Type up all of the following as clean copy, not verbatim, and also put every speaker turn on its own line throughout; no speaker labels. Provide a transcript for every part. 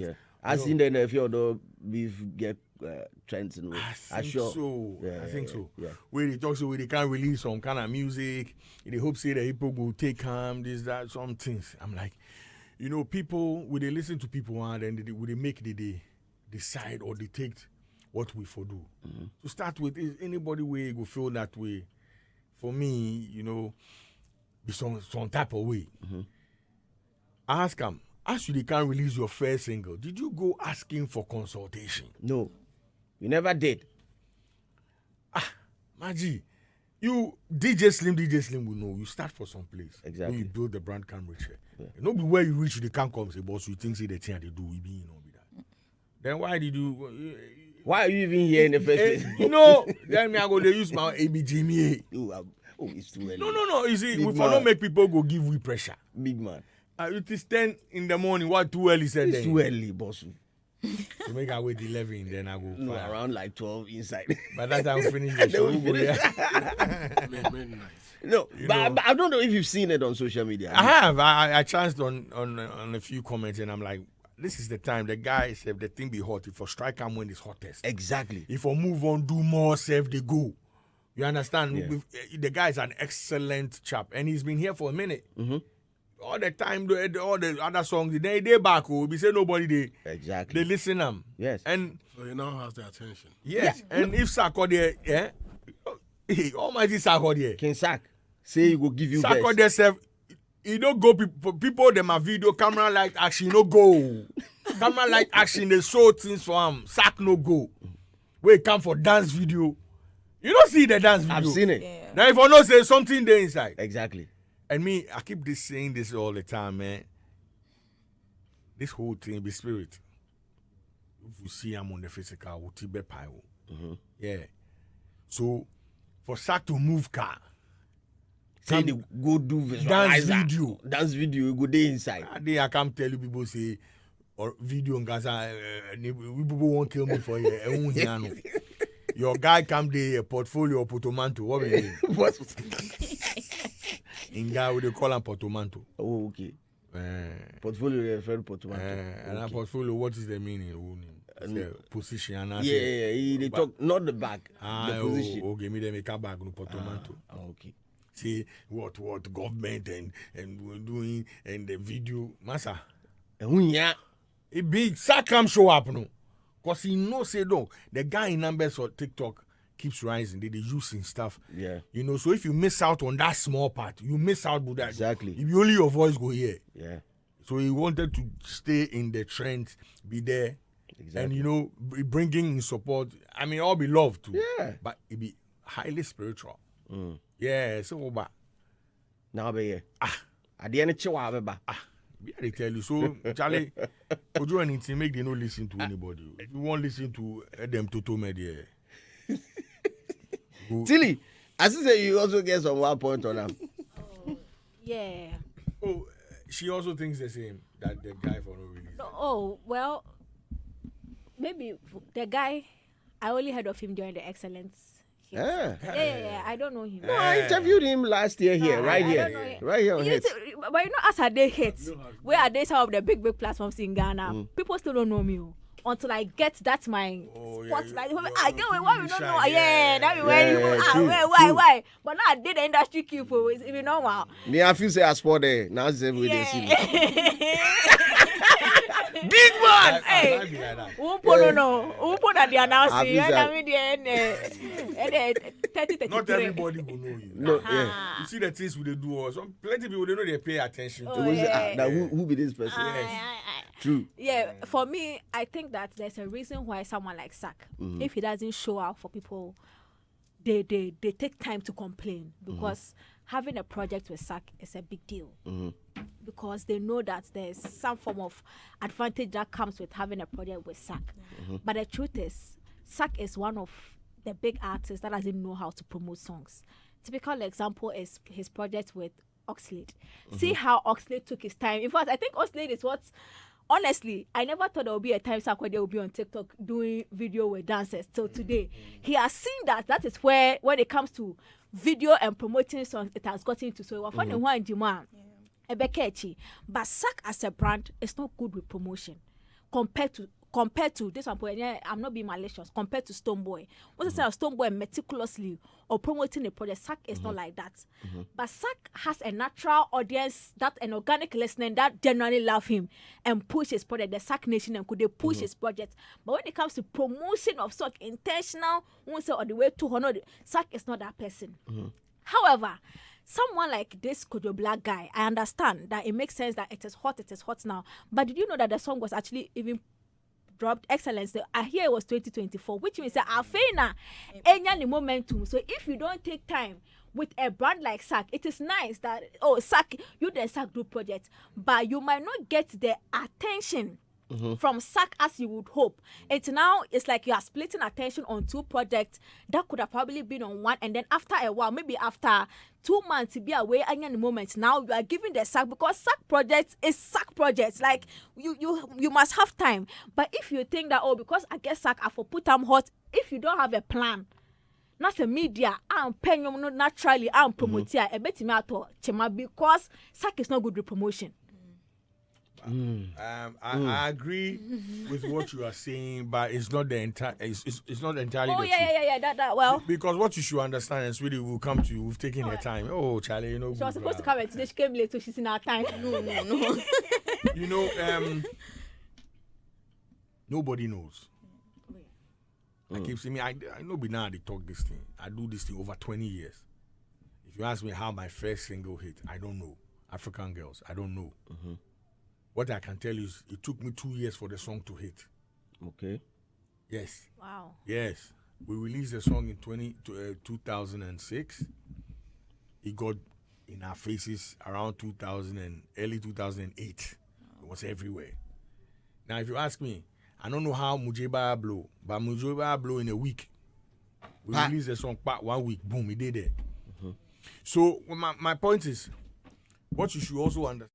Yeah. I seen the NFL though beef get trends in
I think so.
Yeah,
I think so.
Yeah.
Where they talk so where they can't release some kind of music. They hope say that people will take this, that, some things. I'm like, people when they listen to people and then they make they decide or they take what we for do.
Mm-hmm.
To start with, is anybody way go feel that way? For me, be some type of way.
Mm-hmm.
Ask them. As you can't release your first single, did you go asking for consultation?
No, you never did.
Maggie, you DJ Slim will know. You start for some place.
Exactly.
When you build the brand can reach it.
Yeah.
Not be where you reach, they can't come say, boss, you think say the thing they do, we be be that. Then why did you?
Why are you even here in the first place?
Then me I go they use my ABGMA.
It's too early.
No. You see,
Big
we
man.
not make people go give we pressure.
Big man.
It is 10 in the morning. What too early said?
It's too early, boss.
So make I wait 11, then I go.
No, around like 12 inside.
By that time we finish the show. We go there.
Midnight.
No, but I don't know if you've seen it on social media.
I have. I chanced on a few comments and I'm like, this is the time. The guy said the thing be hot. If for strike him when it's hottest.
Exactly.
If for move on, do more, save they go. You understand?
Yeah.
The guy is an excellent chap and he's been here for a minute.
Mm-hmm.
All the time, all the other songs, they back. We say nobody
Exactly.
they listen them.
Yes.
And
So he now has the attention.
yes, yeah. And if Sako there, almighty Sako there.
King Sack say he will give you
Sako
best.
there, self, you don't go people them a video camera light action no go. Camera light action they show things for him. Sack no go. Where he come for dance video. You don't see the dance video.
I've seen it.
Yeah.
Now if I know say something there inside.
Exactly.
And me, I keep saying this all the time, man. This whole thing be spirit. If you see I'm on the physical, we'll be pile. Yeah. So for Sack to move car,
Say they go do
dance
visualizer.
video.
Dance video, you go there inside.
I can't tell you people say or video in Gaza, people won't kill me for you. Your guy come there, portfolio portomanto. What we mean?
What?
In guy we they call him portomanto.
Oh, okay. Portfolio referred portfolio.
And that portfolio, what is the meaning? Position and
Yeah. They talk not the back, the position.
Okay, me they make a bag no portomanto.
Okay.
See what government and we're doing and the video, massa.
Yeah.
It be Sakam show up no, cause he knows say no. The guy in numbers on TikTok keeps rising. They using stuff.
Yeah.
So if you miss out on that small part, you miss out with that.
Exactly.
If only your voice go here.
Yeah.
So he wanted to stay in the trend, be there.
Exactly.
And bringing in support. I mean, all be loved too.
Yeah.
But it be highly spiritual.
Mm.
Yeah. So but
Now be here. At the end of Chihuahua.
they tell you. So Charlie, would you anything make they not listen to anybody? If you want listen to them Toto media.
Tilly, as you say, you also get some 1 point on them.
Yeah.
Oh, she also thinks the same that the guy for no reason.
Oh, well, maybe the guy, I only heard of him during the Excellence.
Yeah.
Yeah. I don't know him.
No, I interviewed him last year here, right
I
here.
don't know him.
Right here on
You
Hits.
see, but as are they hits? Where are they some of the big platforms in Ghana? People still don't know me. Until I get that my spotlight. I get why we don't know. Yeah, that be where you why? But now I did the industry keep for it even normal.
Me, I feel say I sport there. Now it's every day see me.
Big man! Hey,
Like that.
who put at the announcement?
Not everybody will know you.
No, yeah.
You see the things we they do, or some plenty people they know they pay attention to.
Now who be this person? True.
Yeah, for me, I think that there's a reason why someone like Sack, if he doesn't show up for people, they take time to complain because having a project with Sack is a big deal. Because they know that there's some form of advantage that comes with having a project with Sack. But the truth is, Sack is one of the big artists that doesn't know how to promote songs. Typical example is his project with Oxlade. See how Oxlade took his time. In fact, I think Oxlade is what. Honestly, I never thought there would be a time Sack where they would be on TikTok doing video with dancers till today. He has seen that is where when it comes to video and promoting songs, it has gotten to so funny one demand. But Sack as a brand is not good with promotion. compared to this one point, yeah, I'm not being malicious, compared to Stoneboy. What's the say of Stoneboy meticulously or promoting a project? Sack is not like that. But Sack has a natural audience, that an organic listening that generally love him and push his project. The Sack Nation and could they push his project. But when it comes to promotion of Sack, intentional, won't say all the way to honor, Sack is not that person. However, someone like this Kojo Black guy, I understand that it makes sense that it is hot now. But did you know that the song was actually even dropped excellence? I hear it was 2024, which means that Afena any momentum. So if you don't take time with a brand like Sack, it is nice that Sack, you the Sack do project, but you might not get the attention from Sack as you would hope. It's like you are splitting attention on two projects that could have probably been on one, and then after a while, maybe after 2 months to be away any moment, now you are giving the Sack, because Sack projects is Sack projects. Like you must have time. But if you think that because I guess Sack I for put them hot, if you don't have a plan, not a media, I'm paying you naturally, I'm promoting a bit chema, because Sack is not good with promotion.
I agree with what you are saying, but it's not the entire. It's not entirely.
Oh
the
yeah.
truth.
That well.
Because what you should understand, and sweetie, will come to you. We've taken her time. Oh, Charlie,
She was supposed to come and today. She came late, so she's in our time. No.
You know, nobody knows. I keep saying, I know by now they talk this thing. I do this thing over 20 years. If you ask me how my first single hit, I don't know. African Girls, I don't know. What I can tell you is it took me 2 years for the song to hit.
Okay.
Yes.
Wow.
Yes. We released the song in 2006. It got in our faces around 2000 and early 2008. It was everywhere. Now, if you ask me, I don't know how Mujeba blow, but Mujeba blow in a week. We released the song part 1 week. Boom, it did it. So my point is, what you should also understand.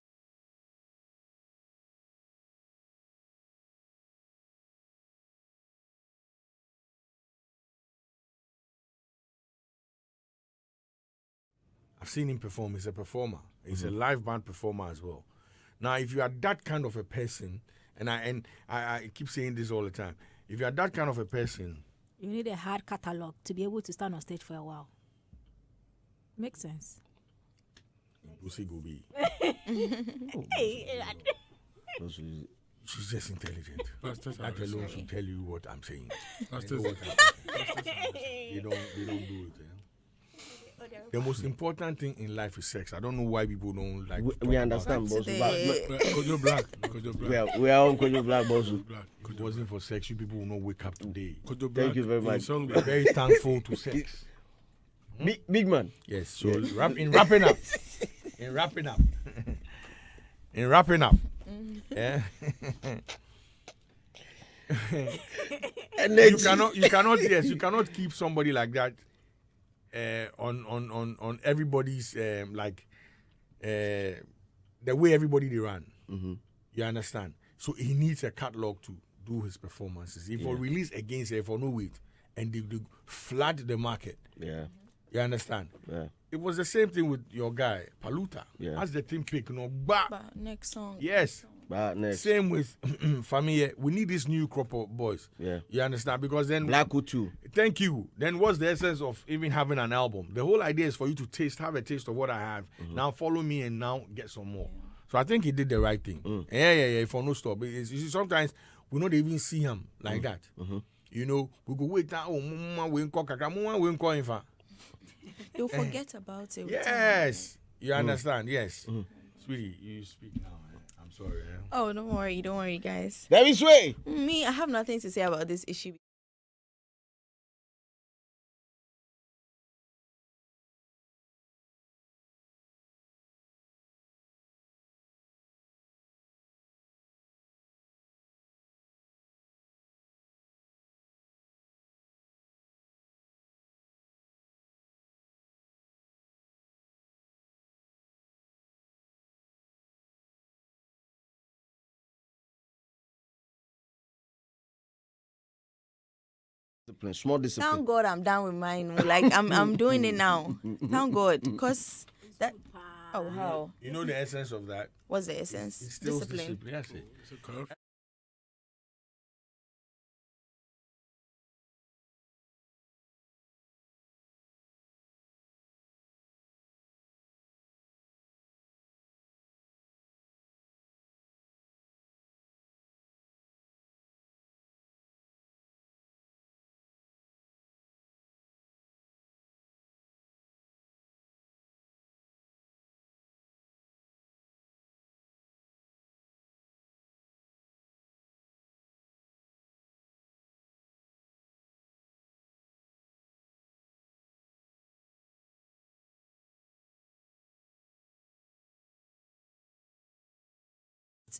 I've seen him perform. He's a performer. He's a live band performer as well. Now, if you are that kind of a person, and I keep saying this all the time, if you are that kind of a person,
you need a hard catalog to be able to stand on stage for a while. Makes sense.
Pussy go be. She's just intelligent. That alone should tell you what I'm saying. They don't do it. The most important thing in life is sex. I don't know why people don't like.
We understand, boss.
Kojo Black.
We are on Kojo Black, boss.
If it wasn't for sex, you people will not wake up today.
Thank you very much.
We're very thankful to sex.
Big man.
Yes. So in wrapping up. Yeah. you cannot keep somebody like that on everybody's the way everybody they run. You understand? So he needs a catalog to do his performances. If for release against it for no weight and they flood the market.
Yeah.
You understand?
Yeah.
It was the same thing with your guy, Paluta.
Yeah.
As the team pick,
next song.
Yes.
Next.
Same with Famille. We need this new crop of boys.
Yeah.
You understand? Because then
Black too.
Thank you. Then what's the essence of even having an album? The whole idea is for you to have a taste of what I have. Now follow me and now get some more. So I think he did the right thing. Yeah. For no stop. You see, sometimes we don't even see him like that. You know, we go wait now.
You'll forget about it.
Yes. You understand? Yes. Sweetie, you speak now. I'm sorry.
Oh, don't worry, guys.
That is way.
Me, I have nothing to say about this issue.
Small discipline.
Thank God I'm done with mine. Like I'm doing it now. Thank God, because that. Oh, how?
You know the essence of that?
What's the essence?
It's still
Discipline.
Yes.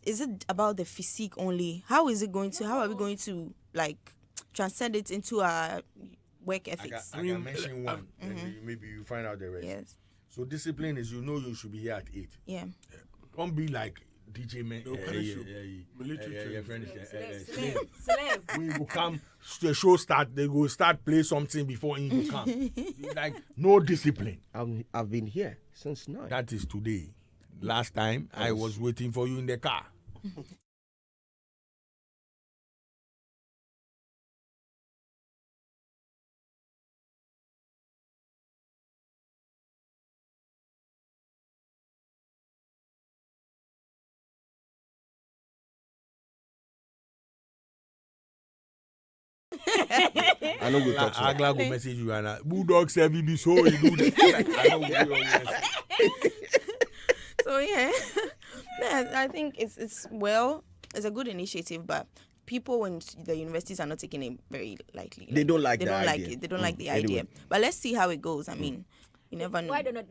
is it about the physique only? How are we going to like transcend it into our work ethics?
I can mention one, and maybe you find out the rest.
Yes.
So discipline is, you should be here at 8.
Yeah.
Don't be like DJ man.
Military
We will come, the show start, they go start play something before you come. Like, no discipline.
I've been here since 9.
That is today. Last time, I was waiting for you in the car.
I know we talk to
I'm glad to message you and Bulldog said we be so you do that. I know we
So yeah, I think it's it's a good initiative, but people in the universities are not taking it very lightly.
They don't like
they
the
don't
idea.
like it. They don't like the
Anyway.
idea. But let's see how it goes. I mean, you never know.
Why don't let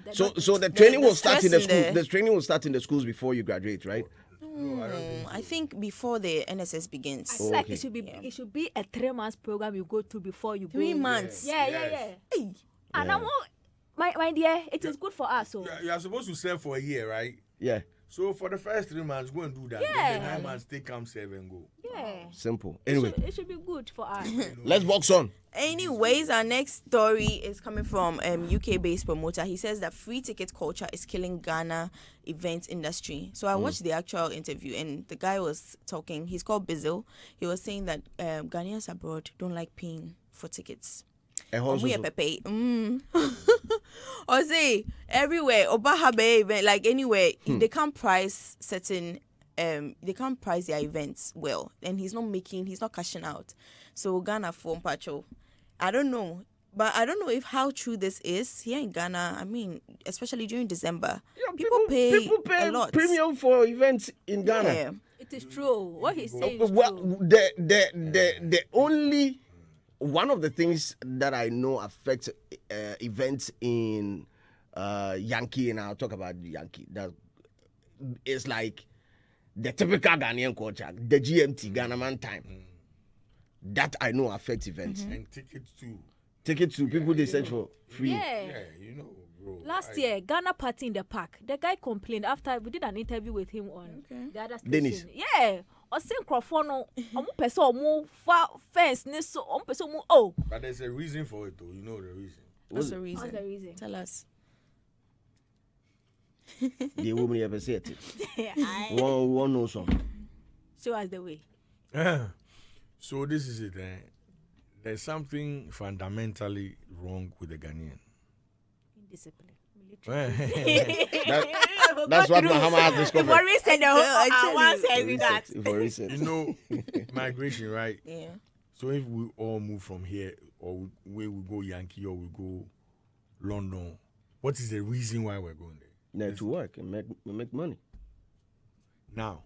that?
So the training will
stress
start in the
in
school.
the-
The training will start in the schools before you graduate, right?
I think before the NSS begins.
I feel like
okay.
it should be a 3-month program you go through before you
3
go.
months.
Yeah.
Hey.
And I'm all, my dear, it is good for us. So
You are supposed to serve for a year, right?
Yeah.
So for the first 3 months, go and do that.
Yeah.
Then the 9 months, take come serve and go.
yeah,
Simple. Anyway,
it should be good for us.
let's box on.
Anyways, our next story is coming from UK-based promoter. He says that free ticket culture is killing Ghana event industry. So I watched the actual interview, and the guy was talking. He's called Bizzle. He was saying that Ghanaians abroad don't like paying for tickets. We pepe. Or say everywhere, Obahabe, like anywhere, they can't price certain. They can't price their events well, and he's not cashing out. So Ghana for Mpacho, I don't know, but I don't know if how true this is here in Ghana. I mean, especially during December, people pay a lot.
Premium for events in Ghana.
Yeah.
It is true. What he's saying is
Well,
true.
the only one of the things that I know affects events in Yankee, and I'll talk about Yankee. That is like the typical Ghanaian culture, the GMT, Ghana Man time. That I know affects events.
And tickets too.
Tickets to people they search for free.
Yeah.
Yeah, you know, bro.
Last year, Ghana party in the park. The guy complained after we did an interview with him on the other station.
Dennis.
Yeah. Or same microphone. Omu person omu fence ne so omu person omu oh.
But there's a reason for it, though. You know the reason.
What's the reason?
What's the reason?
Tell us.
The woman ever said it.
I
One know some.
show us the way.
So this is it. There's something fundamentally wrong with the Ghanaian.
Indiscipline.
That's what Mahama has discovered.
Before we said the whole
I tell
one
you.
said with that.
For research.
You know, migration, right?
Yeah.
So if we all move from here, or where we go Yankee, or we go London, what is the reason why we're going there?
No, to work and make money.
Now,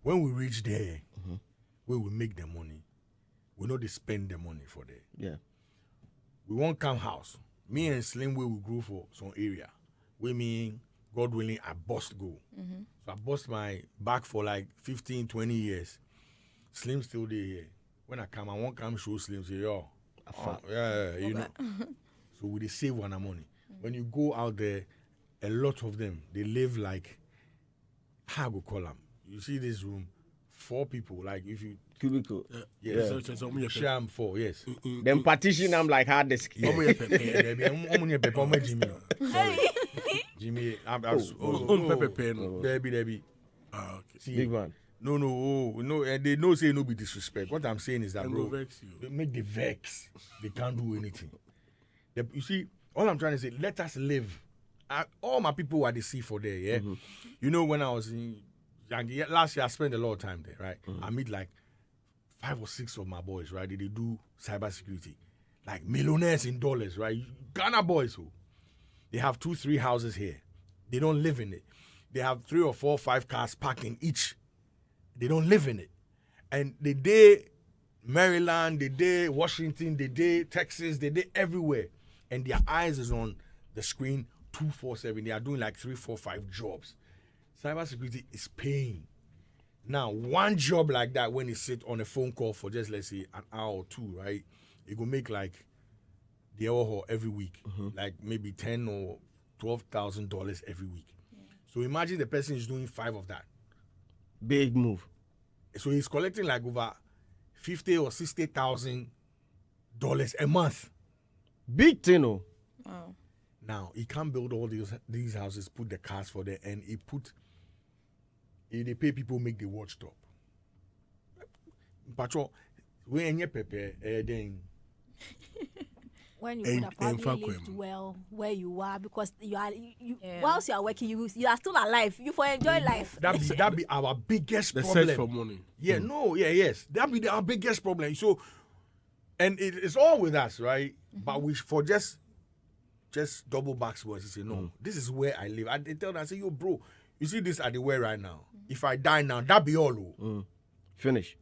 when we reach there, where we make the money, we know they spend the money for there.
Yeah.
We won't come house. Me and Slim, where we grew for some area. We mean, God willing, I bust go. So I bust my back for like 15, 20 years. Slim still there here. When I come, I won't come show Slim, say, yo, you know. So we dey save one money. When you go out there, a lot of them, they live like, how I go call them? You see this room, 4 people, like if you,
Cubicle.
yes,
Yeah.
share 4, yes.
Then partition them like hard disk.
Jimmy, Debbie.
Okay.
See,
Big man.
no, and they know say no be disrespect. What I'm saying is that,
And
bro,
go vex you.
they make the vex. They can't do anything. You see, all I'm trying to say, let us live. All my people are the sea for there, yeah? You know, when I was in Yankee, last year, I spent a lot of time there, right? I meet like 5 or 6 of my boys, right? They do cybersecurity. Like millionaires in dollars, right? Ghana boys, who they have 2, 3 houses here. They don't live in it. They have 3 or 4, 5 cars parking each. They don't live in it. And they day Maryland, they day Washington, they day Texas, they day everywhere. And their eyes is on the screen 2-4-7. They are doing like 3, 4, 5 jobs. Cybersecurity is paying. Now, one job like that, when you sit on a phone call for just, let's say, an hour or two, right? It will make like the hour every week, like maybe $10,000 or $12,000 every week. So imagine the person is doing 5 of that.
Big move.
So he's collecting like over $50,000 or $60,000 a month.
Big thing, oh.
Wow.
Now he can't build all these houses, put the cars for them, and they pay people make the watch stop. Patrol, when you prepare, then
when you could have probably lived well where you are, because whilst you are working, you are still alive. You for enjoy life.
That be our biggest
The
problem.
search for money.
Yeah, yes. That be our biggest problem. So, and it's all with us, right? But we for just double back words. He say, no, this is where I live. I tell them, I say, yo, bro, you see this at the way right now. If I die now, that be all.
Finish.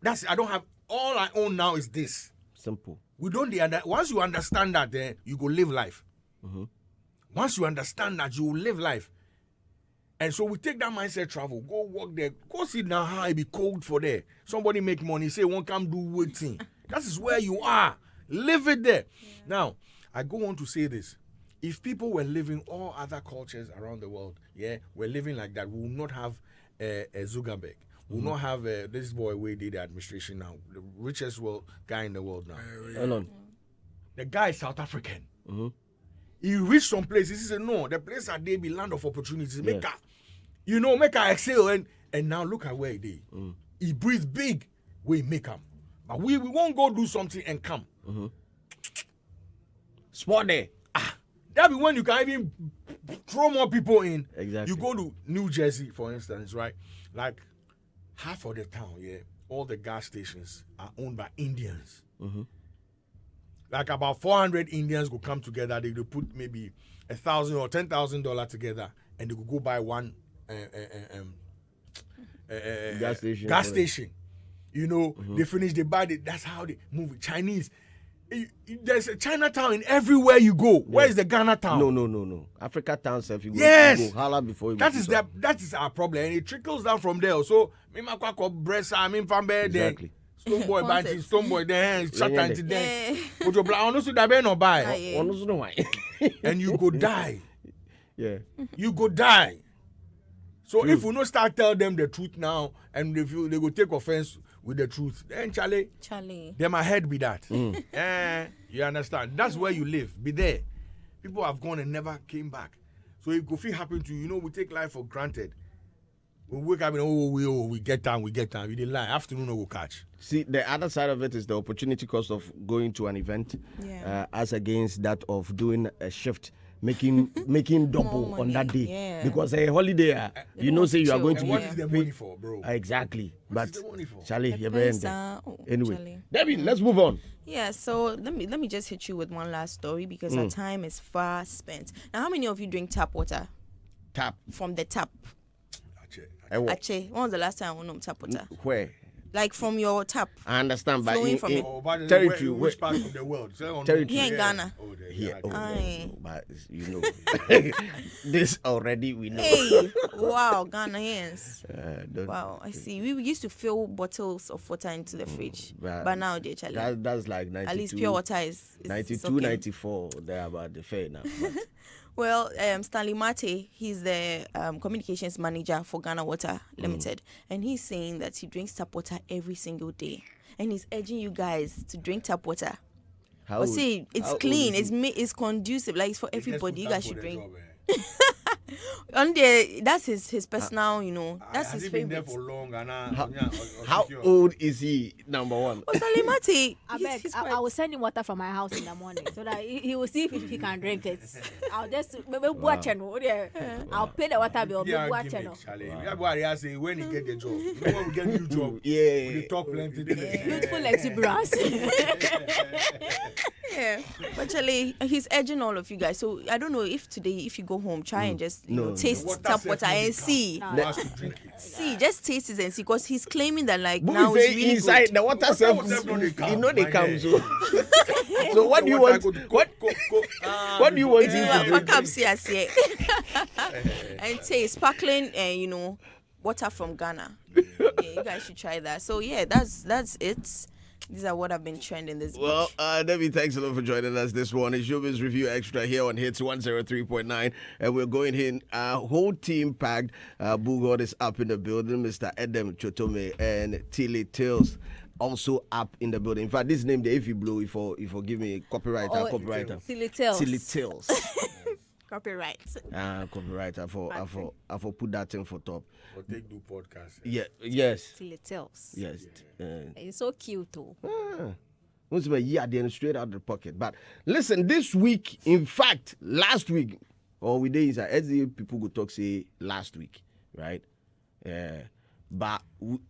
That's I don't have, all I own now is this.
Simple.
We don't once you understand that, then you go live life. Once you understand that, you will live life. And so we take that mindset, travel, go work there, go sit down how it be cold for there. Somebody make money, say one come do waiting. That is where you are. Live it there. Now, I go on to say this. If people were living all other cultures around the world, we're living like that, we will not have a Zuckerberg. We will not have this boy who did the administration now, the richest guy in the world now. The guy is South African. He reached some places. He said, no, the place that they be land of opportunities. Make her excel. And now look at where he did. He breathed big. We make him. But we won't go do something and come.
Spot there.
That be when you can even throw more people in.
Exactly.
You go to New Jersey, for instance, right? Like half of the town, all the gas stations are owned by Indians. Like about 400 Indians will come together. They will put maybe $1,000 or $10,000 together, and they will go buy one gas station. You know, they finish, they buy it. That's how they move it. Chinese. There's a Chinatown in everywhere you go. Where is the Ghana town?
No. Africa towns, if you go,
yes.
you go holla before you
that
go.
That is our problem, and it trickles down from there. So, exactly. Stone boy banting, stone boy then shut into them. But you honestly that be no buy. And you go die.
Yeah.
You go die. So if we not start tell them the truth now, and if they go take offense with the truth, then Charlie, then my head be that. You understand? That's where you live. Be there. People have gone and never came back. So if Kofi happened to you, we take life for granted. We wake up and we get down. We didn't lie. Afternoon we will catch.
See, the other side of it is the opportunity cost of going to an event, as against that of doing a shift, making double on that day, because a holiday, say you are going to.
What is the money for, bro?
Exactly,
what is the money for?
Charlie, anyway, Debbie, let's move on.
Yeah, so let me just hit you with one last story because our time is fast spent. Now, how many of you drink tap water?
Tap
from the tap. Ache. When was the last time I went tap water?
Where?
Like from your tap.
I understand, but
flowing from
territory,
which part of the world?
Territory.
Here in Ghana.
But this already we know.
Hey, wow, Ghanaians. Wow, I see. We used to fill bottles of water into the fridge, but now they Charlie.
That's like 92.
At least pure water is
92,
okay.
94. They're about the fair now.
Well, Stanley Mate, he's the communications manager for Ghana Water Limited, and he's saying that he drinks tap water every single day, and he's urging you guys to drink tap water. But see, it's clean, it's conducive, like it's for everybody. You guys should drink. That's his personal, that's his favorite.
Been there for long,
how old is he? Number one.
Stanley Mate,
I will send him water from my house in the morning so that he will see if he can drink it. I'll just watch I'll pay the water bill. Watch
I say when he get the job, when we get new job, we talk plenty.
Beautiful exuberance.
Yeah, but Charlie, he's urging all of you guys. So I don't know if today, if you go home, try and just taste tap water and see. See, just taste it and see, because he's claiming that now it's really
inside
good.
the water self. They come. So what do you want? What do you want?
And taste sparkling, water from Ghana. Yeah, you guys should try that. So yeah, that's it. These are what have been trending this week.
Well, Debbie, thanks a lot for joining us this morning. Showbiz Review Extra here on Hits 103.9. And we're going in, whole team packed. Bugod is up in the building. Mr. Edem Chotome and Tilly Tills also up in the building. In fact, this name, if you blow, if you give me copywriter.
Tilly Tills.
Tilly Tills.
Copyright.
Copywriter for put that thing for top.
Or take do podcast.
Yeah, yes.
Tilly Tills.
Yes.
It's so cute too.
Once a year, then straight out of the pocket. But listen, this week, in fact, last week, or we did inside, as the people go talk say last week, right? But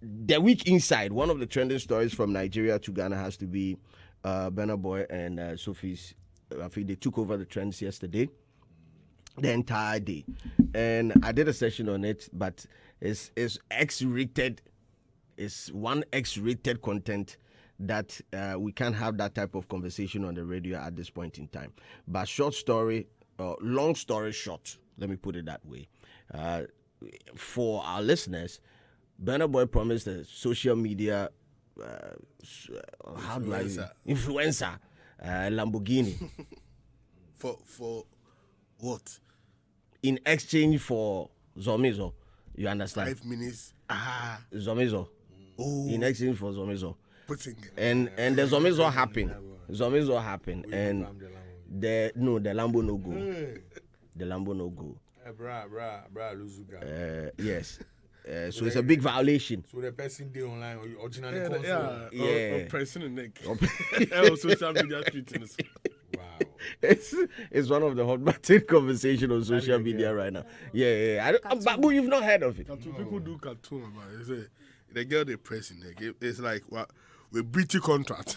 the week inside, one of the trending stories from Nigeria to Ghana has to be Burna Boy and Sophie's. I think they took over the trends yesterday, the entire day, and I did a session on it. But it's X-rated. It's one X-rated content that we can't have that type of conversation on the radio at this point in time. But long story short, let me put it that way. For our listeners, Burna Boy promised a social media influencer Lamborghini
For what?
in exchange for Zomizo. You understand?
5 minutes.
Zomizo.
Oh,
In exchange for Zomizo.
putting
And the Zomizo happened. And the Lambo no go. The Lambo no go.
Bra, Luzuga.
Yes. So it's a big violation.
So the person they online or originally
yeah. Pressing the neck. Social media tweeting.
Wow.
It's one of the hot button conversation on social media right now. Yeah. But you've not heard of it.
People do cartoon about it. Say, the girl they pressing neck. It's like what with British contract.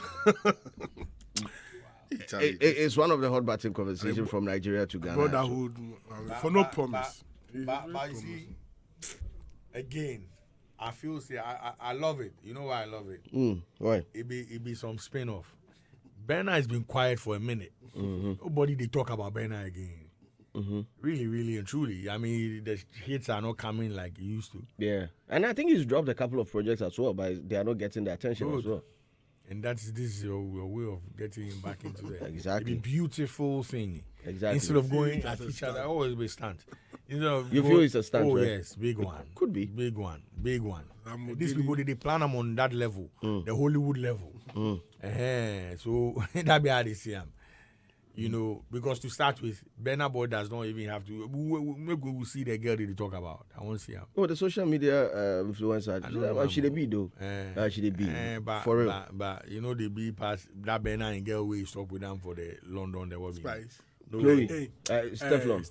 It's one of the hot button conversation from Nigeria to Ghana.
Brotherhood for no promise.
But you see, again, I feel I love it. You know why I love it?
Why?
It be some spin-off. Burna has been quiet for a minute. Nobody they talk about Burna again. Really, really and truly. I mean, the hits are not coming like it used to.
Yeah. And I think he's dropped a couple of projects as well, but they are not getting the attention as well.
And this is your way of getting him back into the
Exactly.
the beautiful thing.
Exactly.
Instead of going at each other, always be stunt. You
feel it's a stunt, right?
Yes, big one.
Could be.
Big one. These people, they plan them on that level, the Hollywood level. So that be how they see them. You know, because to start with, Burna Boy does not even have to. Maybe we will see the girl that they talk about. I won't see her.
Oh, the social media influencer. She the be though. She the be. For real.
But you know, the be past that Burna and girl way stop with them for the London. The what?
Spice.
Chloe. Stefflon.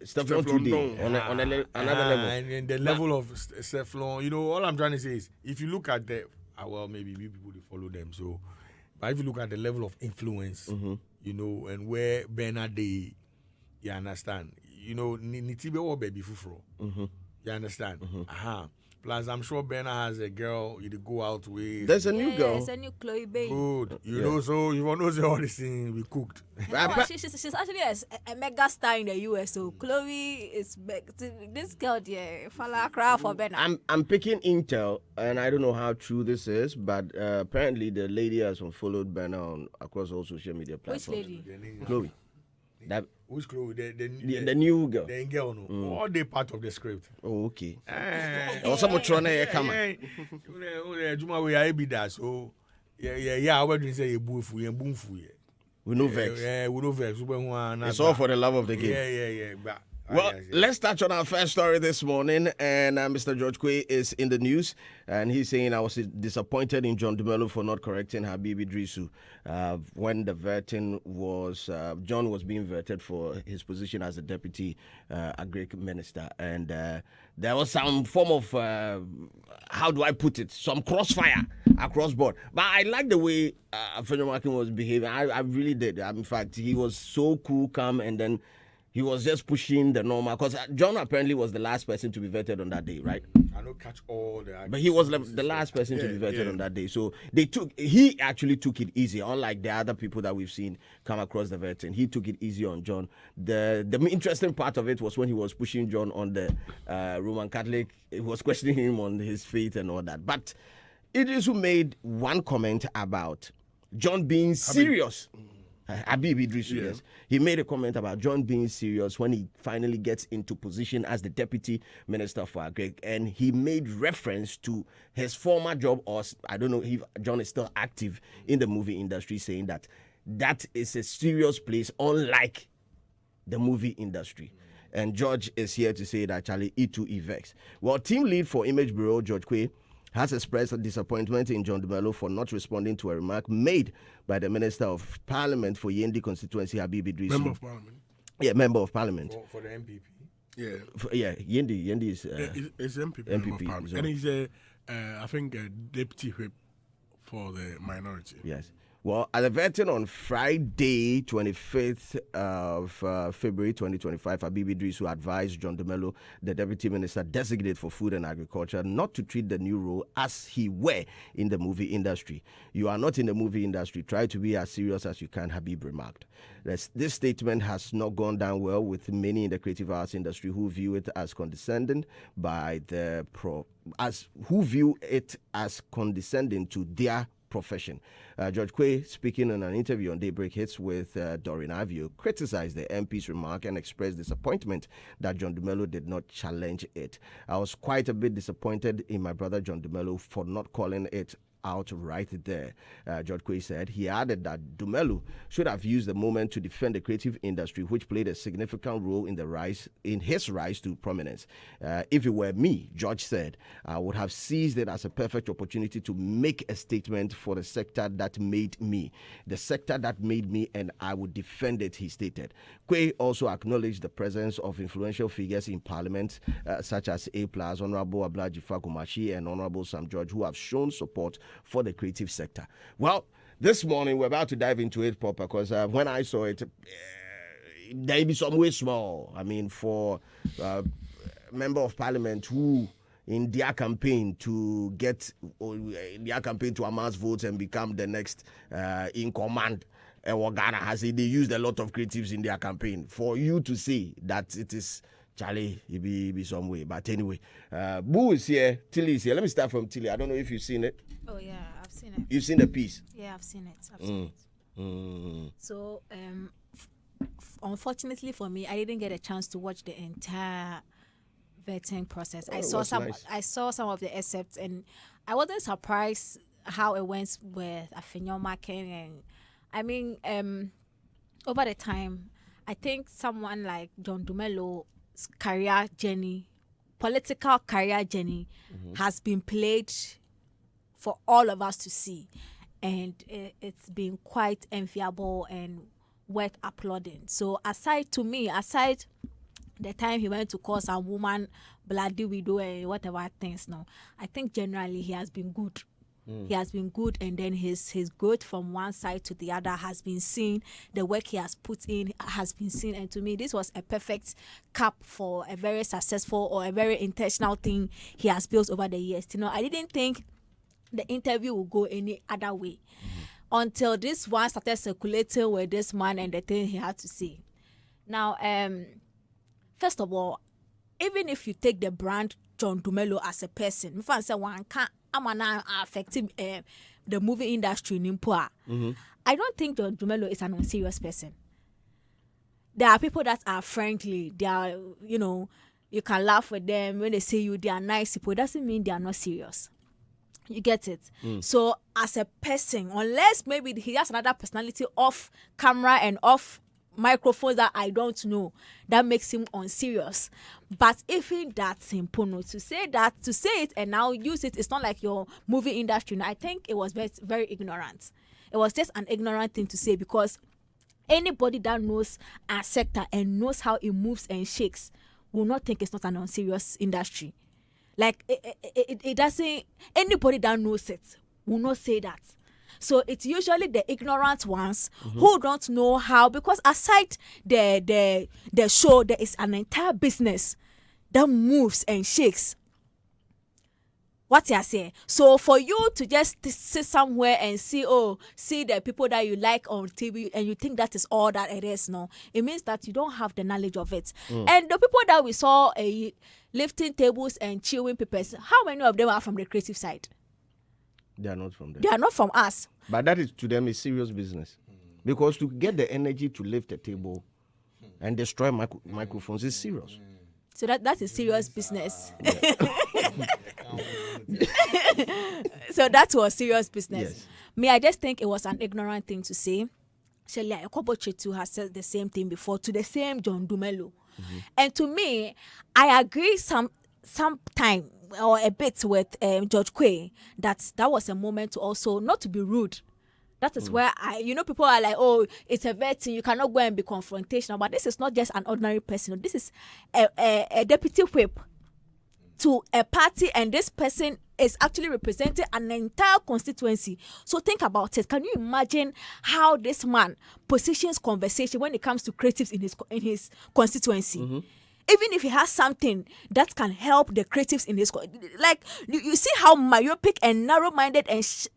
Stefflon today on another level.
And the level of Stefflon, you know, all I'm trying to say is, if you look at the, well, maybe we people they follow them. So, but if you look at the level of influence, you know, and where Burna they, you understand, you know, Nitibe or baby fufro, you understand. Plus, I'm sure Burna has a girl you go out with.
There's a new girl.
There's a new Chloe Baby.
Good. You know, so you want to know all this thing we cooked.
She's actually a mega star in the US. So Chloe is this girl there. Fala cry for Burna.
I'm picking intel, and I don't know how true this is, but apparently the lady has followed Burna across all social media platforms.
Which lady?
Chloe.
Which Chloe?
The new girl.
The girl, no. All they part of the script.
Oh, okay. Someone trying to come.
Juma we are be that. So yeah. I would say you boom.
We no vex.
Yeah, we no vex.
It's all for the love of the game.
Yeah. But
well, let's touch on our first story this morning. And Mr. George Quay is in the news. And he's saying, I was disappointed in John Dumelo for not correcting Habibi Drisu when the vetting was, John was being vetted for his position as the deputy agric minister. And there was some form of, how do I put it, some crossfire across board. But I like the way Afenyomakin was behaving. I really did. In fact, he was so cool, calm, and then he was just pushing the normal, because John apparently was the last person to be vetted on that day, right?
not catch all the.
But he was the last person to be vetted on that day. So he actually took it easy, unlike the other people that we've seen come across the vetting. He took it easy on John. The interesting part of it was when he was pushing John on the Roman Catholic. He was questioning him on his faith and all that. But Idris, who made one comment about John being serious. Habib Idris, yes. He made a comment about John being serious when he finally gets into position as the Deputy Minister for Agri. And he made reference to his former job, or I don't know if John is still active in the movie industry, saying that is a serious place, unlike the movie industry. And George is here to say that Charlie E2 vex. Well, team lead for Image Bureau, George Quay, has expressed a disappointment in John Dumelo for not responding to a remark made by the Minister of Parliament for Yendi constituency, Habib Idris.
Member of Parliament.
Yeah, Member of Parliament.
For the MPP.
Yeah.
Yendi is...
it's MPP.
MPP
Member of Parliament.
so.
And he's I think a deputy whip for the minority.
Yes. Well, at the vetting on Friday, 25th of February 2025, Habib Idris advised John Dumelo, the Deputy Minister designate for Food and Agriculture, not to treat the new role as he were in the movie industry. You are not in the movie industry. Try to be as serious as you can, Habib remarked. This statement has not gone down well with many in the creative arts industry who view it as condescending to their profession. George Quay, speaking in an interview on Daybreak Hits with Doreen Avio, criticized the MP's remark and expressed disappointment that John Dumelo did not challenge it. I was quite a bit disappointed in my brother John Dumelo for not calling it out right there. George Quay said. He added that Dumelo should have used the moment to defend the creative industry, which played a significant role in his rise to prominence. If it were me, George said, I would have seized it as a perfect opportunity to make a statement for the sector that made me. The sector that made me, and I would defend it, he stated. Quay also acknowledged the presence of influential figures in Parliament, such as A+, Honorable Ablaji Fakumashi and Honorable Sam George, who have shown support for the creative sector. Well, this morning we're about to dive into it proper because when I saw it, there be some way small. I mean, for Member of Parliament who in their campaign to amass votes and become the next in command. Ghana has they used a lot of creatives in their campaign. For you to say that it is Charlie, it be some way. But anyway, Boo is here, Tilly is here. Let me start from Tilly. I don't know if you've seen it.
Oh yeah, I've seen it.
You've seen the piece?
Yeah, I've seen it. So, unfortunately for me, I didn't get a chance to watch the entire vetting process. I saw some of the excerpts, and I wasn't surprised how it went with Afinyo Macken. And I mean, over the time, I think someone like John Dumelo career journey, political career journey, has been played for all of us to see, and it's been quite enviable and worth applauding. So aside the time he went to call some woman bloody widow and whatever things, no, I think generally he has been good. He has been good, and then his growth from one side to the other has been seen. The work he has put in has been seen, and to me, this was a perfect cap for a very successful or a very intentional thing he has built over the years. You know, I didn't think the interview would go any other way until this one started circulating with this man and the thing he had to say. Now, first of all, even if you take the brand John Dumelo as a person, if I say one can't affecting the movie industry in Impua, I don't think John Dumelo is an unserious person. There are people that are friendly. They are, you can laugh with them when they say they are nice people. It doesn't mean they are not serious. You get it? So as a person, unless maybe he has another personality off camera and off microphones that I don't know, that makes him unserious. But even that simple, to say it and now use it, it's not like your movie industry. I think it was very, very ignorant. It was just an ignorant thing to say, because anybody that knows our sector and knows how it moves and shakes will not think it's not an unserious industry. Like it doesn't. Anybody that knows it will not say that. So it's usually the ignorant ones who don't know how, because aside the show, there is an entire business that moves and shakes. What you say? So for you to just sit somewhere and see the people that you like on TV and you think that is all that it is, no, it means that you don't have the knowledge of it. And the people that we saw lifting tables and chewing papers, how many of them are from the creative side?
They are not from there.
They are not from us.
But that is to them is serious business, because to get the energy to lift a table and destroy microphones is serious.
So that is serious business. So that was serious business.
Yes.
Me, I just think it was an ignorant thing to say. Shelia Ekobochetu has said the same thing before to the same John Dumelo. And to me, I agree some time or a bit with George Quay that was a moment to also not to be rude. That is where people are like, oh, it's a vetting, you cannot go and be confrontational. But this is not just an ordinary person. This is a deputy whip to a party, and this person is actually representing an entire constituency. So think about it. Can you imagine how this man positions conversation when it comes to creatives in his constituency? Even if he has something that can help the creatives in his like you see how myopic and narrow-minded and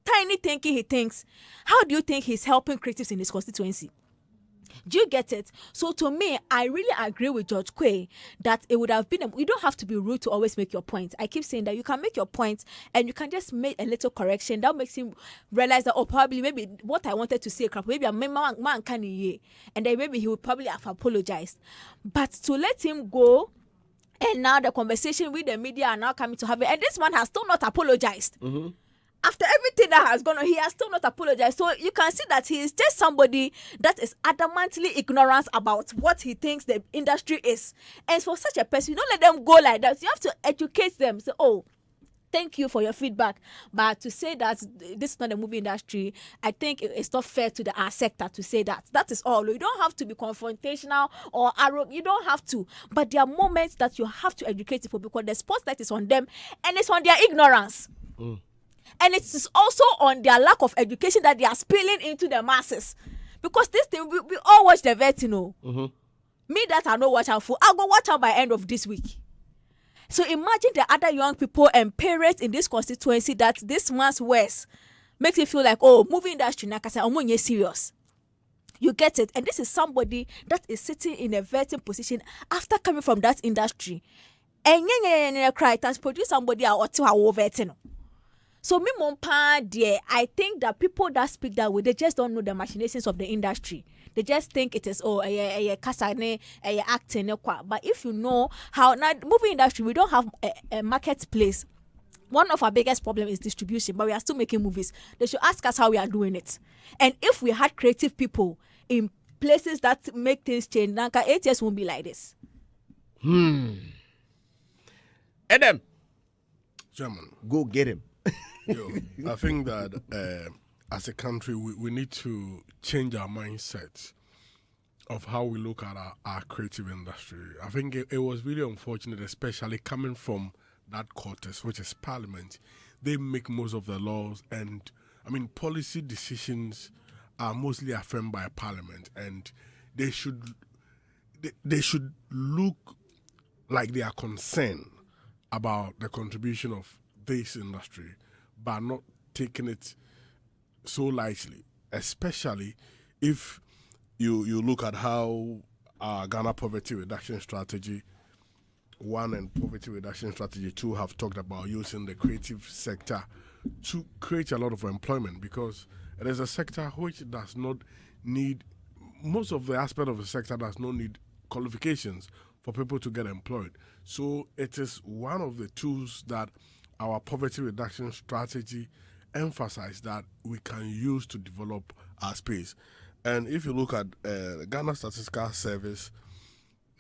tiny thinking he thinks. How do you think he's helping creatives in his constituency? Do you get it? So to me, I really agree with George Quay that it would have been, you don't have to be rude to always make your point. I keep saying that you can make your point and you can just make a little correction. That makes him realize that, probably maybe what I wanted to say, maybe I'm man can and then maybe he would probably have apologized. But to let him go, and now the conversation with the media are now coming to have it, and this man has still not apologized. After everything that has gone on, he has still not apologized. So you can see that he is just somebody that is adamantly ignorant about what he thinks the industry is. And for such a person, you don't let them go like that. You have to educate them. Say, oh, thank you for your feedback. But to say that this is not a movie industry, I think it's not fair to our sector to say that. That is all. You don't have to be confrontational or arrogant. You don't have to. But there are moments that you have to educate people because the spotlight is on them and it's on their ignorance. And it is also on their lack of education that they are spilling into the masses. Because this thing, we all watch the vet, Me that I know watch out for, I'll go watch out by end of this week. So imagine the other young people and parents in this constituency that this man's words makes you feel like, oh, movie industry, I'm serious. You get it? And this is somebody that is sitting in a vetting position after coming from that industry. And cry, it has produced somebody out to our vetting. So me dear, I think that people that speak that way, they just don't know the machinations of the industry. They just think it is acting. But if you know how now movie industry, we don't have a marketplace. One of our biggest problems is distribution, but we are still making movies. They should ask us how we are doing it. And if we had creative people in places that make things change, Nanka 8 years won't be like this.
Adam,
German,
go get him.
I think that as a country, we need to change our mindset of how we look at our creative industry. I think it was really unfortunate, especially coming from that quarters, which is Parliament. They make most of the laws, and I mean, policy decisions are mostly affirmed by Parliament, and they should look like they are concerned about the contribution of this industry, but not taking it so lightly, especially if you look at how Ghana Poverty Reduction Strategy 1 and Poverty Reduction Strategy 2 have talked about using the creative sector to create a lot of employment, because it is a sector which does not need, most of the aspect of the sector does not need qualifications for people to get employed. So it is one of the tools that our poverty reduction strategy emphasize that we can use to develop our space. And if you look at Ghana Statistical Service,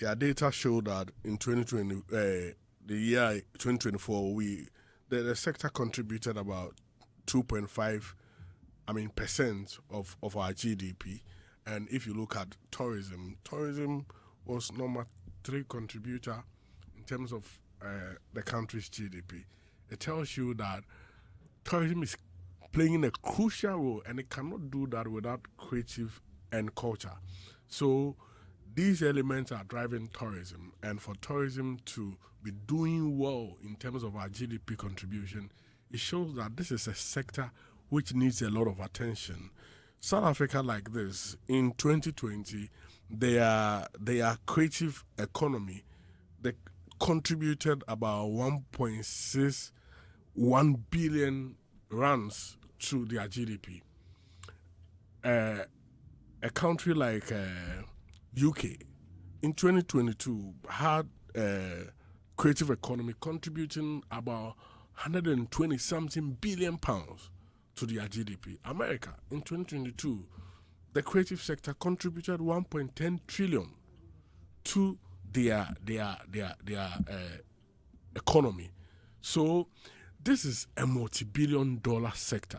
their data show that in 2020, the year 2024, the sector contributed about 2.5% of our GDP. And if you look at tourism was number 3 contributor in terms of the country's GDP. It tells you that tourism is playing a crucial role, and it cannot do that without creative and culture. So these elements are driving tourism, and for tourism to be doing well in terms of our GDP contribution, it shows that this is a sector which needs a lot of attention. South Africa, like this, in 2020, their creative economy, they contributed about 1.61 billion rands to their GDP. A country like UK in 2022 had creative economy contributing about 120 something billion pounds to their GDP. America in 2022, the creative sector contributed 1.10 trillion to their economy. So this is a multi-billion-dollar sector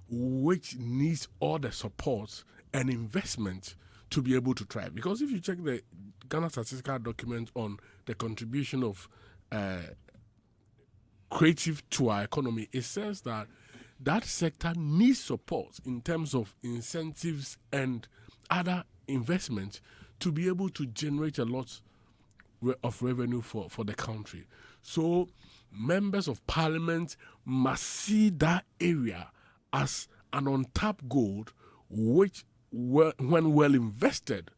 which needs all the support and investment to be able to thrive. Because if you check the Ghana statistical document on the contribution of creative to our economy, it says that that sector needs support in terms of incentives and other investments to be able to generate a lot of revenue for the country. So members of parliament must see that area as an untapped gold which, when well invested,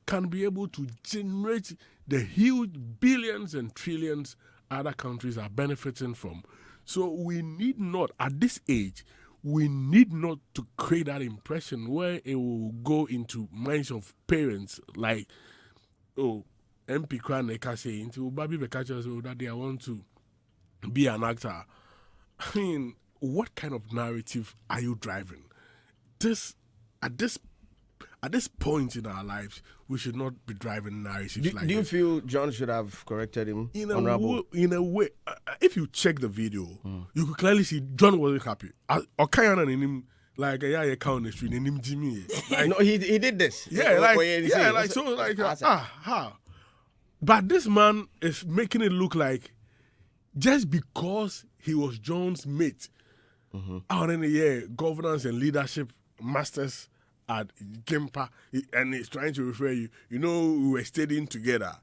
can be able to generate the huge billions and trillions other countries are benefiting from. So we need not, at this age, we need not to create that impression where it will go into minds of parents like, oh, MP Kraneka saying to Baby Bekacha, so that I want to be an actor. I mean, what kind of narrative are you driving? At this point in our lives, we should not be driving narratives like
Do you
this.
feel John should have corrected him?
In a way, if you check the video, you could clearly see John wasn't happy. Okayana in him, like yeah, count the street, in him Jimmy. Like,
No, he did this.
How? But this man is making it look like just because he was John's mate, out in the year, governance and leadership masters at Gimpa, and he's trying to refer you. You know, we were studying together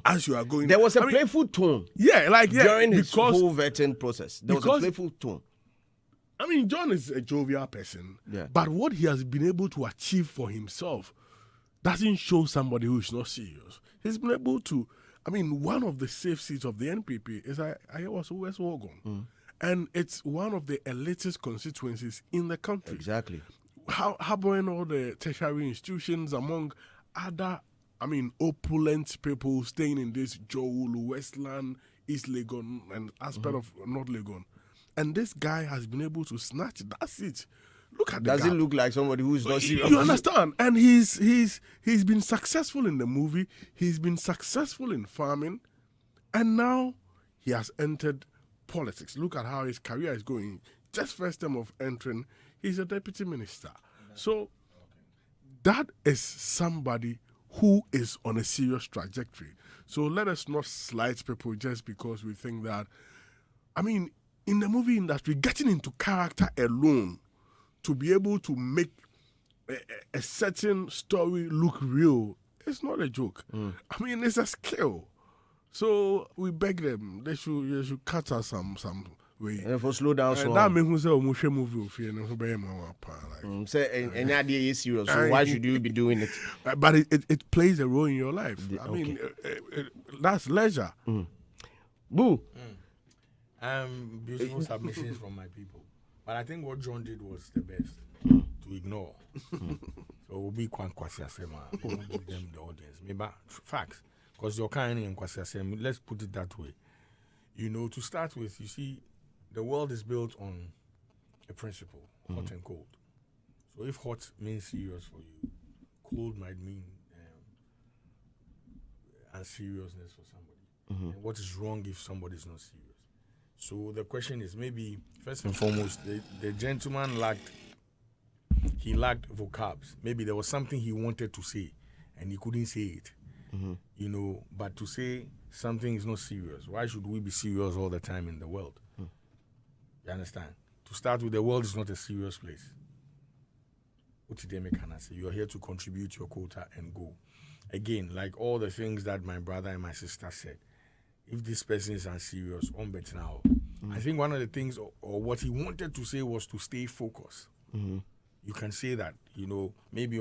as you are going.
There was a playful tone.
During
his whole vetting process. There was a playful tone.
I mean, John is a jovial person,
Yeah.
but what he has been able to achieve for himself doesn't show somebody who is not serious. He's been able to. I mean, one of the safe seats of the NPP is I was West Wogon, and it's one of the elitist constituencies in the country.
Exactly.
Harboring all the tertiary institutions among other, opulent people staying in this Joulu, Westland, East Legon, and aspect of North Legon. And this guy has been able to snatch that seat. Look at
Does
the
it
gap.
look like somebody who's not serious?
You understand? And he's been successful in the movie. He's been successful in farming. And now he has entered politics. Look at how his career is going. Just first time of entering, he's a deputy minister. So that is somebody who is on a serious trajectory. So let us not slight people just because we think that, in the movie industry, getting into character alone to be able to make a certain story look real, it's not a joke. It's a skill. So we beg them, they should cut us some way.
And for slow down, so
that means we say movie and
say any idea is serious. So why should you be doing it?
But it plays a role in your life. That's leisure.
Boo.
Beautiful submissions from my people. But I think what John did was the best to ignore. So we'll be quite kwasiasema. We'll give them the audience. Maybe facts. Because you're kind of kwasiasema. Let's put it that way. To start with, you see, the world is built on a principle, hot and cold. So if hot means serious for you, cold might mean unseriousness for somebody. And what is wrong if somebody is not serious? So the question is, maybe first and foremost, the gentleman lacked vocabs. Maybe there was something he wanted to say and he couldn't say it. But to say something is not serious, why should we be serious all the time in the world? You understand? To start with, the world is not a serious place. You are here to contribute your quota and go. again, like all the things that my brother and my sister said, if this person is unserious, on bet now. I think one of the things, or what he wanted to say, was to stay focused. You can say that, maybe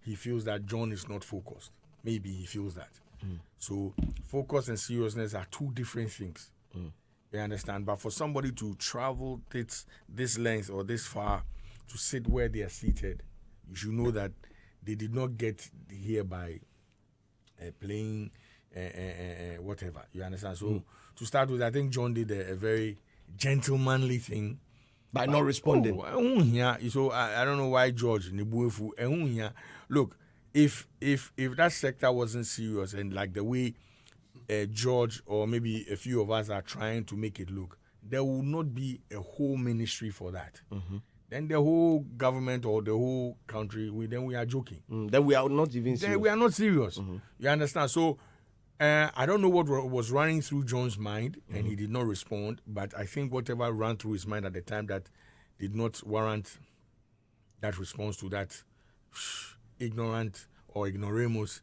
he feels that John is not focused. Maybe he feels that. So focus and seriousness are two different things. You understand? But for somebody to travel this length or this far to sit where they are seated, you should know that they did not get here by playing whatever. You understand? So to start with, I think John did a very gentlemanly thing
by not responding.
So I don't know why George Nibuefu. Look, if that sector wasn't serious and like the way George or maybe a few of us are trying to make it look, there will not be a whole ministry for that. Then the whole government or the whole country, we are joking.
Then we are not even serious.
We are not serious. You understand? So I don't know what was running through John's mind, and he did not respond, but I think whatever ran through his mind at the time that did not warrant that response to that ignorant or ignoramus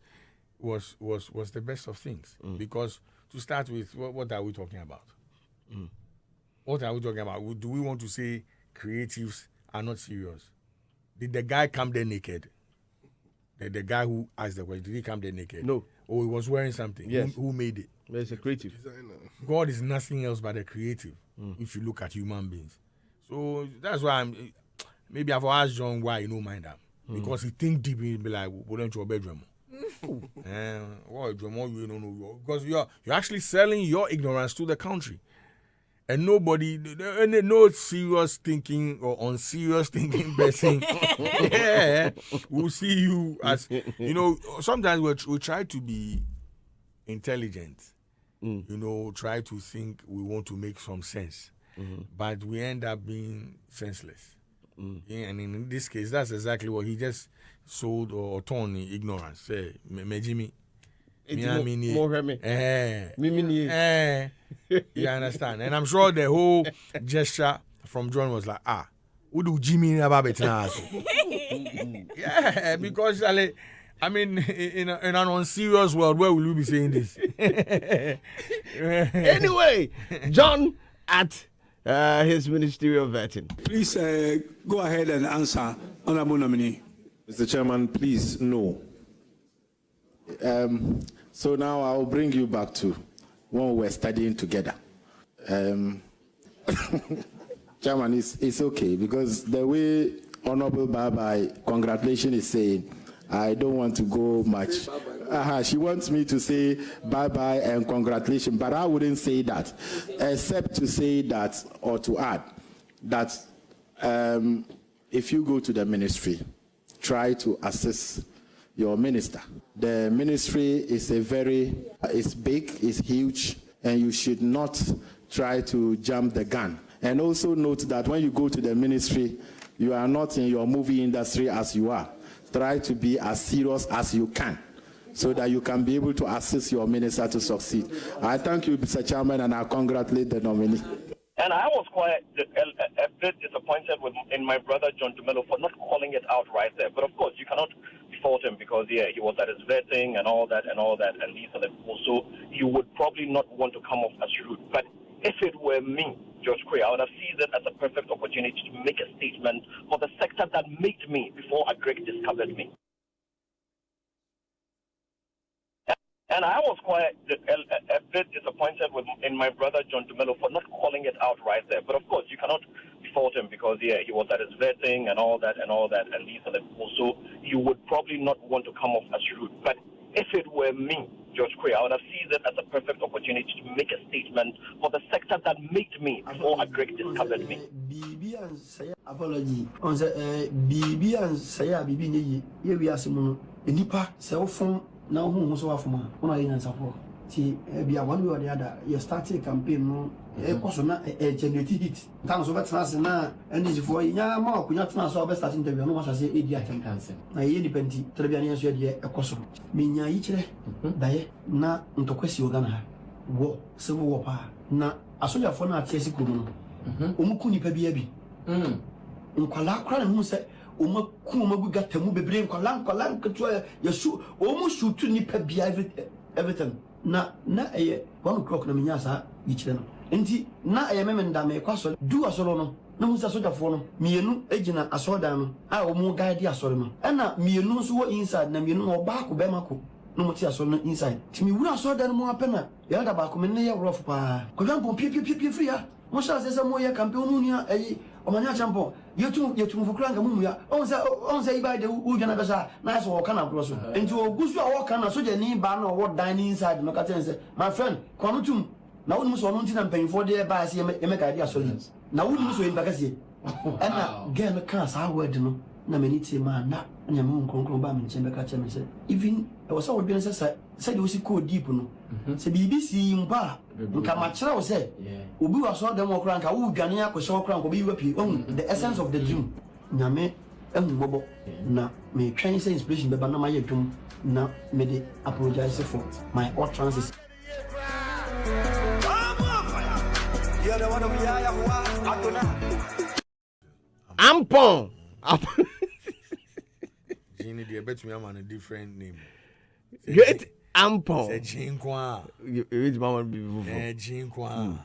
was the best of things. Because to start with, what are we talking about? What are we talking about? Do we want to say creatives are not serious? Did the guy come there naked? The guy who asked the question, did he come there naked?
No.
Or he was wearing something?
Yes.
Who made it?
There's a creative.
God is nothing else but a creative, if you look at human beings. So that's why maybe I've asked John why he don't mind that. Because he think deep, he'll be like, "What into your bedroom?" Because you're actually selling your ignorance to the country. And nobody, no serious thinking or unserious thinking person, will see you as, sometimes we try to be intelligent, try to think we want to make some sense, but we end up being senseless. Yeah, and in this case, that's exactly what he just sold or torn in ignorance. Say, Mejimi. You understand? And I'm sure the whole gesture from John was like, who do Jimmy about it now? Yeah, because in an unserious world, where will you be saying this?
Anyway, John at his ministerial vetting.
Please go ahead and answer, Honorable Nominee.
Mr. Chairman, please, no. So now I'll bring you back to when we were studying together. Chairman, it's okay, because the way Honorable Bye-Bye, congratulations, is saying, I don't want to go much. She wants me to say bye-bye and congratulations, but I wouldn't say that, except to say that, or to add, that if you go to the ministry, try to assist your minister. The ministry is it's big, it's huge, and you should not try to jump the gun. And also note that when you go to the ministry, you are not in your movie industry as you are. Try to be as serious as you can, so that you can be able to assist your minister to succeed. I thank you, Mr. Chairman, and I congratulate the nominee.
And I was quite a bit disappointed in my brother John Dumelo for not calling it out right there. But of course, you cannot fault him because, he was at his vetting and all that, and these are the people. So you would probably not want to come off as rude. But if it were me, George Quay, I would have seized it as a perfect opportunity to make a statement for the sector that made me before a Greg discovered me. And I was quite a bit disappointed in my brother John Dumelo for not calling it out right there. But of course, you cannot fault him because, he was at his vetting and all that, and these are the people. So you would probably not want to come off as rude. But if it were me, George Quay, I would have seized it as a perfect opportunity to make a statement for the sector that made me before a Greg discovered me.
Apology. On the BB and Saya BB, here we are some nipa, cell phone. Now who was off one in support. See, be a one way or the other. You start a campaign, no, a person, a genetic hit. Towns over Transna, and this for Yama, we not transfer best starting to be no much as a idiot can cancel. I independent, Trebianians, a cosum. Minya each day, na into question Ghana. War, civil war, na, a soldier for not chasing Kuno. Umukuni Pebiabi. Ukwala, who said, oma ku oma gu gata mu bebre nkwala nketo ya shoot almost shoot to nipa bia everything na eye 1 o'clock na menya sa yichire no enti na eye memenda me kwaso du asoro no na musa sojafo no mienu ejina asoda no a omo guide asoro no na mienu so wo inside na mienu no ba ko be mako no mo ti asoro no inside ti mi wura asoda no mo apena ya da ba ko me ne ye rough pa ko jan pon pie free ya mo sha se mo ye campaign no nia eyi o manya champion yetu mfukura mu ya on say iba de u jana besa na so ka na cross enti ogusu a wo ka na so je ni ba na wo dining inside no ka ten say my friend kwanutum na wonu so no ntina mpanyfo de ba se ye me guide asoro na wonu so yimpa kase na girl ka sa word no na mani tie ma na nya mo nkronkron ba me nche ka che me say even e was so dwen say de osi ko deep no say BBC mba nka ma kira wo say obi wa so dem okran ka wo dwane akoshe okran ko bi wapi the essence of the dream nyame ehumbobo na me twan say inspiration be ba na ma ye dwum na me de apologize for my utterances.
Ampon.
Genie, they bet me I'm on a different name.
Great Ampon.
Say Jean Kwa.
Which mama be before?
Jean Kwa.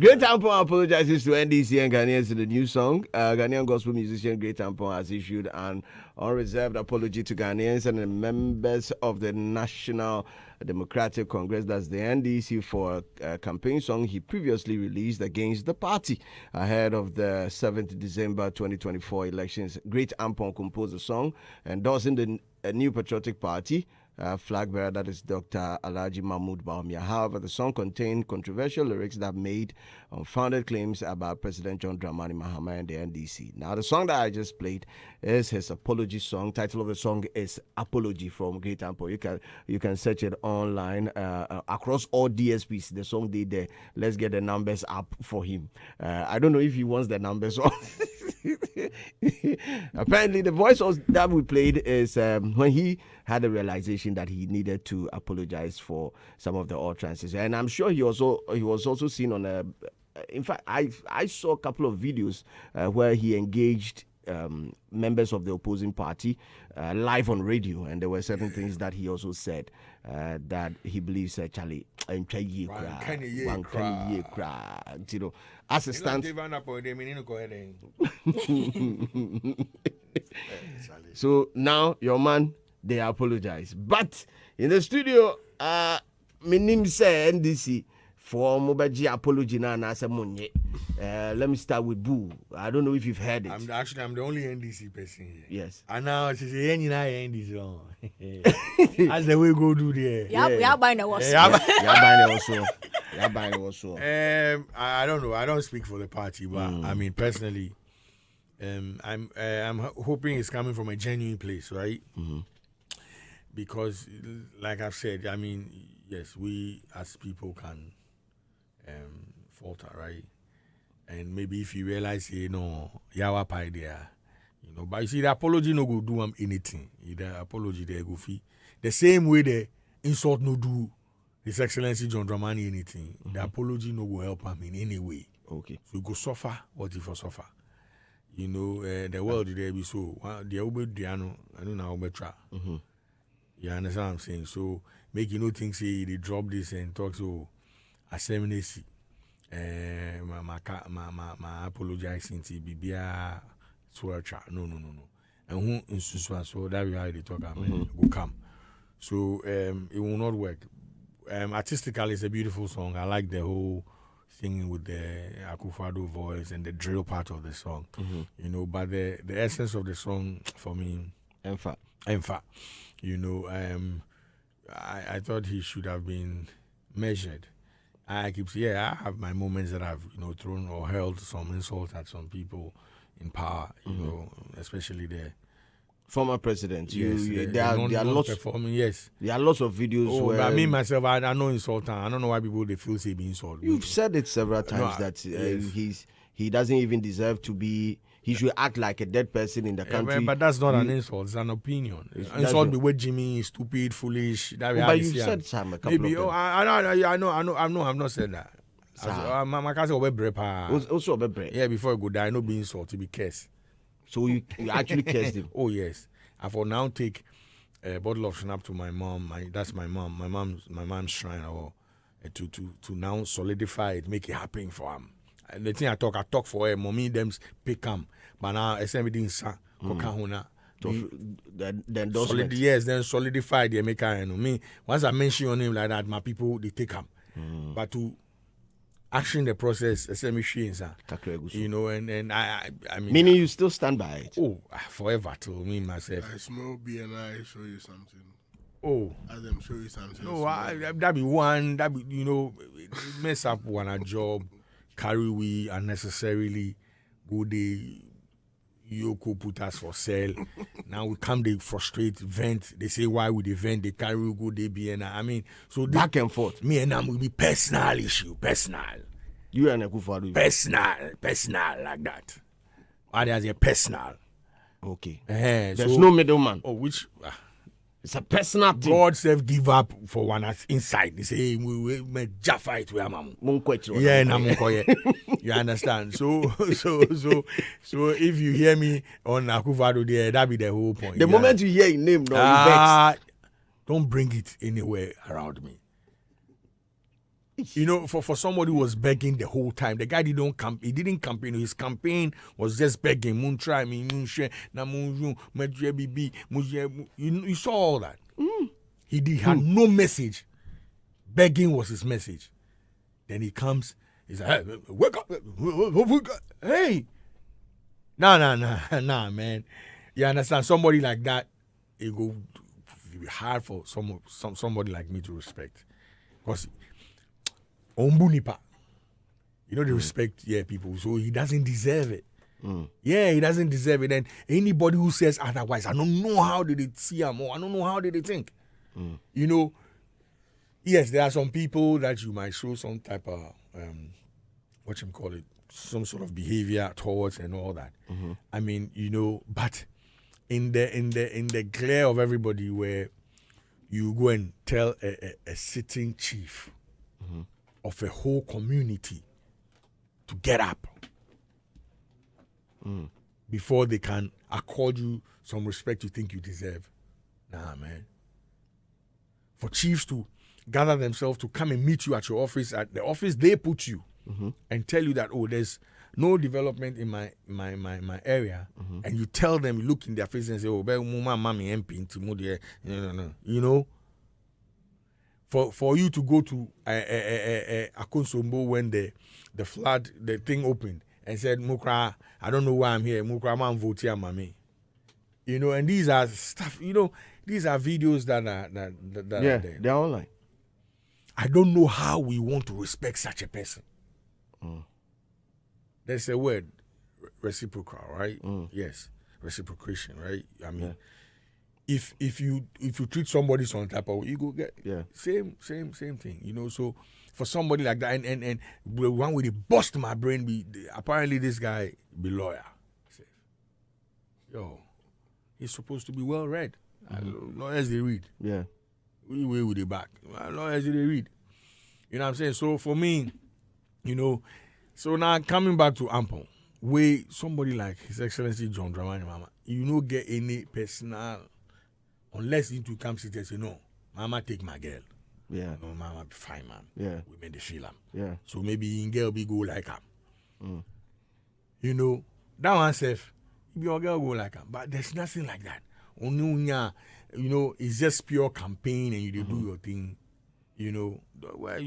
Great Ampon apologizes to NDC and Ghanaians to the new song. Ghanaian gospel musician Great Ampon has issued an unreserved apology to Ghanaians and the members of the National Democratic Congress, that's the NDC, for a campaign song he previously released against the party ahead of the 7th December 2024 elections. Great Ampon composed a song endorsing the new patriotic party flag bearer, that is Dr. Alhaji Mahmoud Bawumia. However, the song contained controversial lyrics that made unfounded claims about President John Dramani Mahama and the NDC. Now, the song that I just played is his apology song. Title of the song is Apology from Great Ampon. You can search it online across all DSPs. The song did there. Let's get the numbers up for him. I don't know if he wants the numbers on. Apparently, the voice that we played is when he had a realization that he needed to apologize for some of the utterances, and I'm sure he was also seen on a. In fact, I saw a couple of videos where he engaged members of the opposing party live on radio, and there were certain things that he also said that he believes Charlie and as it stands. So now your man, they apologize, but in the studio, minim say NDC for Mobaji apology na say monye. Let me start with Boo. I don't know if you've heard it.
I'm the only NDC person here.
Yes.
And now she say NDC wrong. As the way go do there.
Yeah, buying the was.
Yeah, buying also.
I don't know. I don't speak for the party, but I mean personally, I'm hoping it's coming from a genuine place, right? Mm-hmm. Because, like I've said, I mean, yes, we as people can falter, right? And maybe if you realize, yawa pie there, but you see, the apology no go do anything. The apology there go fee. The same way the insult no do His Excellency John Dramani anything. Mm-hmm. The apology no go help him in any way.
Okay.
So you go suffer what if you suffer. The world there be so. The Obe Diano, I don't know how
mm-hmm.
You understand what I'm saying? So make you think say they drop this and talk so assemblance. My apologizing to Bibia Swercha. No. And who in so that we how they talk about go come. So it will not work. Artistically it's a beautiful song. I like the whole singing with the Akufado voice and the drill part of the song. Mm-hmm. But the essence of the song for me Emfa. I thought he should have been measured. I have my moments that I've thrown or hurled some insult at some people in power, especially the
former president.
Yes,
there are lots
performing. Yes,
there are lots of videos where
I mean myself, I know insult. I don't know why people they feel say be insult.
You've said it several times that he doesn't even deserve to be. He should act like a dead person in the country.
But that's not an insult. It's an opinion. Insult the way Jimmy is stupid, foolish.
But you said some a couple
maybe.
Of them.
I know. I've not said that. My cousin will be
also be brave.
Yeah, before I go die, I know be insult to be cursed.
So you actually cursed him.
Oh yes, I for now take a bottle of schnapps to my mom. That's my mom. My mom's shrine, or to now solidify it, make it happen for him. And the thing I talk for her. Mommy them pick him, but now I say everything sa kokahuna.
The endorsement.
Then solidify the make her. Me once I mention your name like that, my people they take him. But to action the process, and I mean,
meaning you still stand by it.
Oh, forever to me myself.
I small BNI show you something.
Oh,
As them show you something.
no, that be one. That be mess up one a job, carry we unnecessarily go the Yoko put us for sale. Now we come they frustrate vent. They say why would they vent? They carry we go they BNI. I mean, so
Back and forth.
me and them will be personal issue, personal.
You and Akufo-Addo.
Personal like that. Why there's a personal.
Okay.
There's
There's no middleman.
Oh, which
It's a personal thing.
God self give up for one as inside. They say we jaffa it with mama. Yeah, you understand. So if you hear me on Akufo-Addo there, that be the whole point.
The moment you hear his name, no, you vex.
Don't bring it anywhere around me. For somebody who was begging the whole time, the guy didn't campaign. His campaign was just begging. Moon try me, moon share, na moon you saw all that. He had no message. Begging was his message. Then he comes. He's like, hey, wake up, hey. Nah, man. You understand? Somebody like that, it go be hard for somebody like me to respect, because. Ombunipa. They respect people, so he doesn't deserve it. Yeah, he doesn't deserve it. And anybody who says otherwise, I don't know how did they see him, or I don't know how did they think. Yes, there are some people that you might show some type of some sort of behavior towards and all that. I mean, but in the glare of everybody, where you go and tell a sitting chief of a whole community to get up before they can accord you some respect you think you deserve. Nah, man. For chiefs to gather themselves to come and meet you at your office, at the office they put you, and tell you that, there's no development in my area, and you tell them, you look in their face and say, no. For you to go to Akonsombo when the flood, the thing opened, and said, Mukra, I don't know why I'm here. Mukra, man, vote here, mami. And these are stuff. These are videos that are
yeah,
are there.
they're online.
I don't know how we want to respect such a person. There's a word, reciprocal, right? Yes, reciprocation, right? I mean. Yeah. If you treat somebody some type of way, you go get same thing, So for somebody like that, and one way they bust my brain, apparently this guy be lawyer. He's supposed to be well read. Lawyers they read.
Yeah,
we with the back. Lawyers they read. You know what I'm saying? So for me, so now coming back to Ampon, where somebody like His Excellency John Dramani Mahama, you don't get any personal. Unless you come sit and say, no, Mama take my girl.
Yeah.
No, Mama be fine, man.
Yeah.
We made the feel him.
Yeah.
So maybe in girl be go like him. That one safe. Your girl go like him. But there's nothing like that. Only it's just pure campaign and you do your thing. You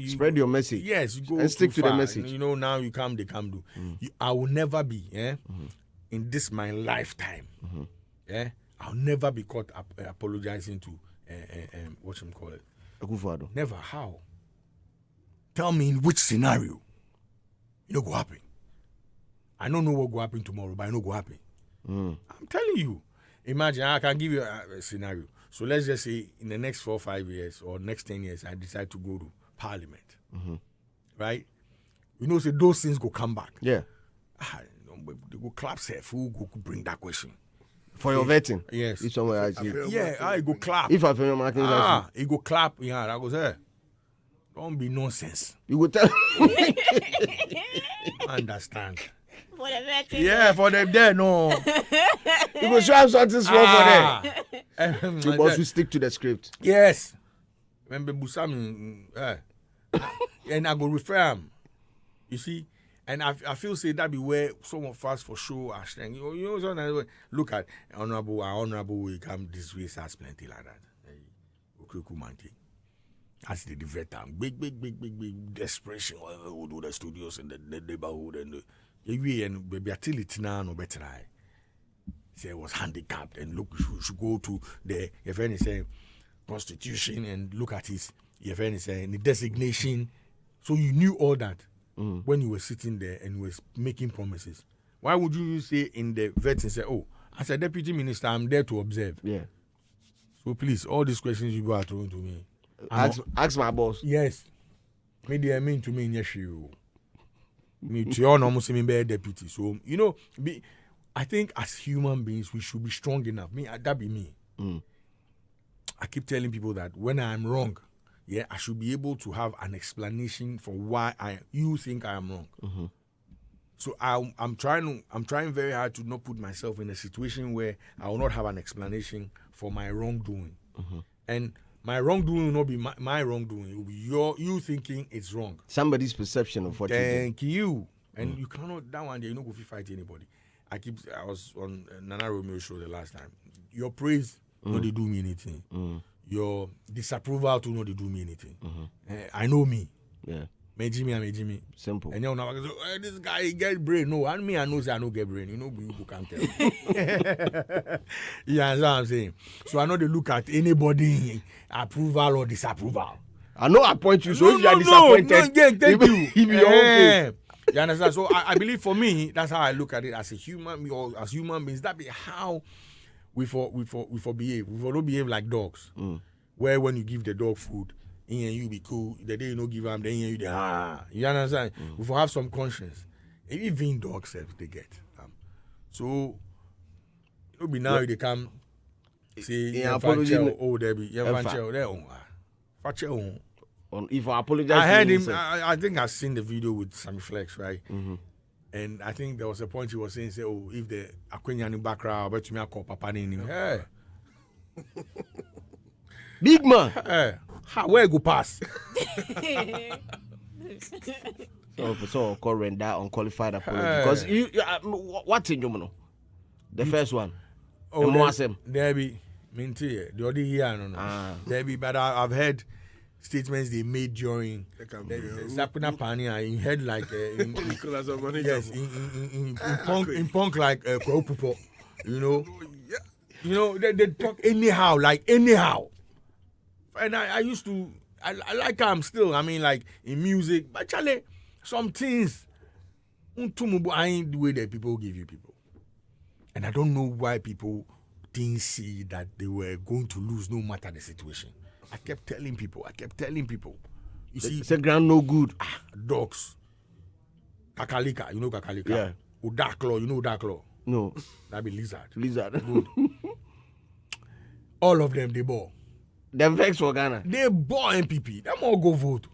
spread your message.
Yes, you go
and stick to
far.
the message.
Now you come, they come do. I will never be, in this my lifetime. I'll never be caught up apologizing to
Akufo-Addo.
Never. How? Tell me in which scenario go happen. I don't know what go happen tomorrow, but I know go happen. I'm telling you. Imagine, I can give you a scenario. So let's just say in the next 4 or 5 years or next 10 years, I decide to go to Parliament. Right? So those things go come back.
Yeah.
They go clap safe. Who go bring that question?
For your vetting?
Yes.
If somewhere I see.
I go clap.
If I feel your marketing license.
He go clap. Yeah, that goes there. Don't be nonsense.
You go tell.
Understand.
for the vetting.
Yeah, for them there, no.
You go show us something small for them. You must stick to the script.
Yes. Remember Busami, and I go refer him. You see, and I feel say that be where some of us for sure are strength. You know, so look at honorable we come this way, has plenty like that. As the veteran, big desperation. We'll do the studios in the neighborhood and baby until it's now no better. Say I was handicapped and look, you should go to the if any say constitution and look at his if any say the designation. So you knew all that when you were sitting there and was making promises. Why would you say in the vet and say, "Oh, as a deputy minister, I'm there to observe"? Yeah. So please, all these questions you are throwing to me.
Ask my boss.
Yes. Maybe I mean to me, yes, you. Me to your almost me be deputy. So you know, I think as human beings we should be strong enough. Me, that be me. I keep telling people that when I'm wrong, yeah, I should be able to have an explanation for why you think I am wrong. So I'm trying very hard to not put myself in a situation where I will not have an explanation for my wrongdoing. And my wrongdoing will not be my wrongdoing. It will be you thinking it's wrong.
Somebody's perception of what you did.
Thank you. And you cannot, that one day, you don't go fight anybody. I was on Nana Romeo show the last time. Your praise, no, they do me anything. Your disapproval to no, they do me anything. I know me. Yeah. Me Jimmy. Simple. And you know, I go, hey, this guy he get brain. No, and me I know say I don't get brain. You know, you can't tell. You understand what I'm saying? So I know they look at anybody approval or disapproval. I know I point you. So if you are disappointed, thank you. He be your own case. You understand? So I believe for me, that's how I look at it as a human or as human beings. That be how we for behave. We for don't behave like dogs. Where when you give the dog food, and you be cool. The day you don't give them, then you you understand? We for have some conscience. Even dogs they get. So it'll be now they come say oh there be if I apologize, I heard him. I think I've seen the video with Sammy Flex, right? And I think there was a point he was saying, say, oh, if the Aquinian background, but you may call Papa name him. Hey. Big man. Hey. Where go pass?
So call render unqualified apology. Because what in you know? The first one.
Oh, there be minty. The other year, no. There be, but I've heard statements they made during Sapuna Pania in head like in punk like Kwopupo, you know they talk anyhow, and I used to I like I'm still, I mean, like in music, but Charlie, some things I ain't the way that people give you people, and I don't know why people didn't see that they were going to lose no matter the situation. I kept telling people. You see,
it's a ground no good.
Dogs. Kakalika, you know Kakalika?
Yeah.
Udaklo, you know Udaklo?
No.
That be lizard.
Good.
All of them, they bore.
Them vex for Ghana.
They bore MPP. Them all go vote.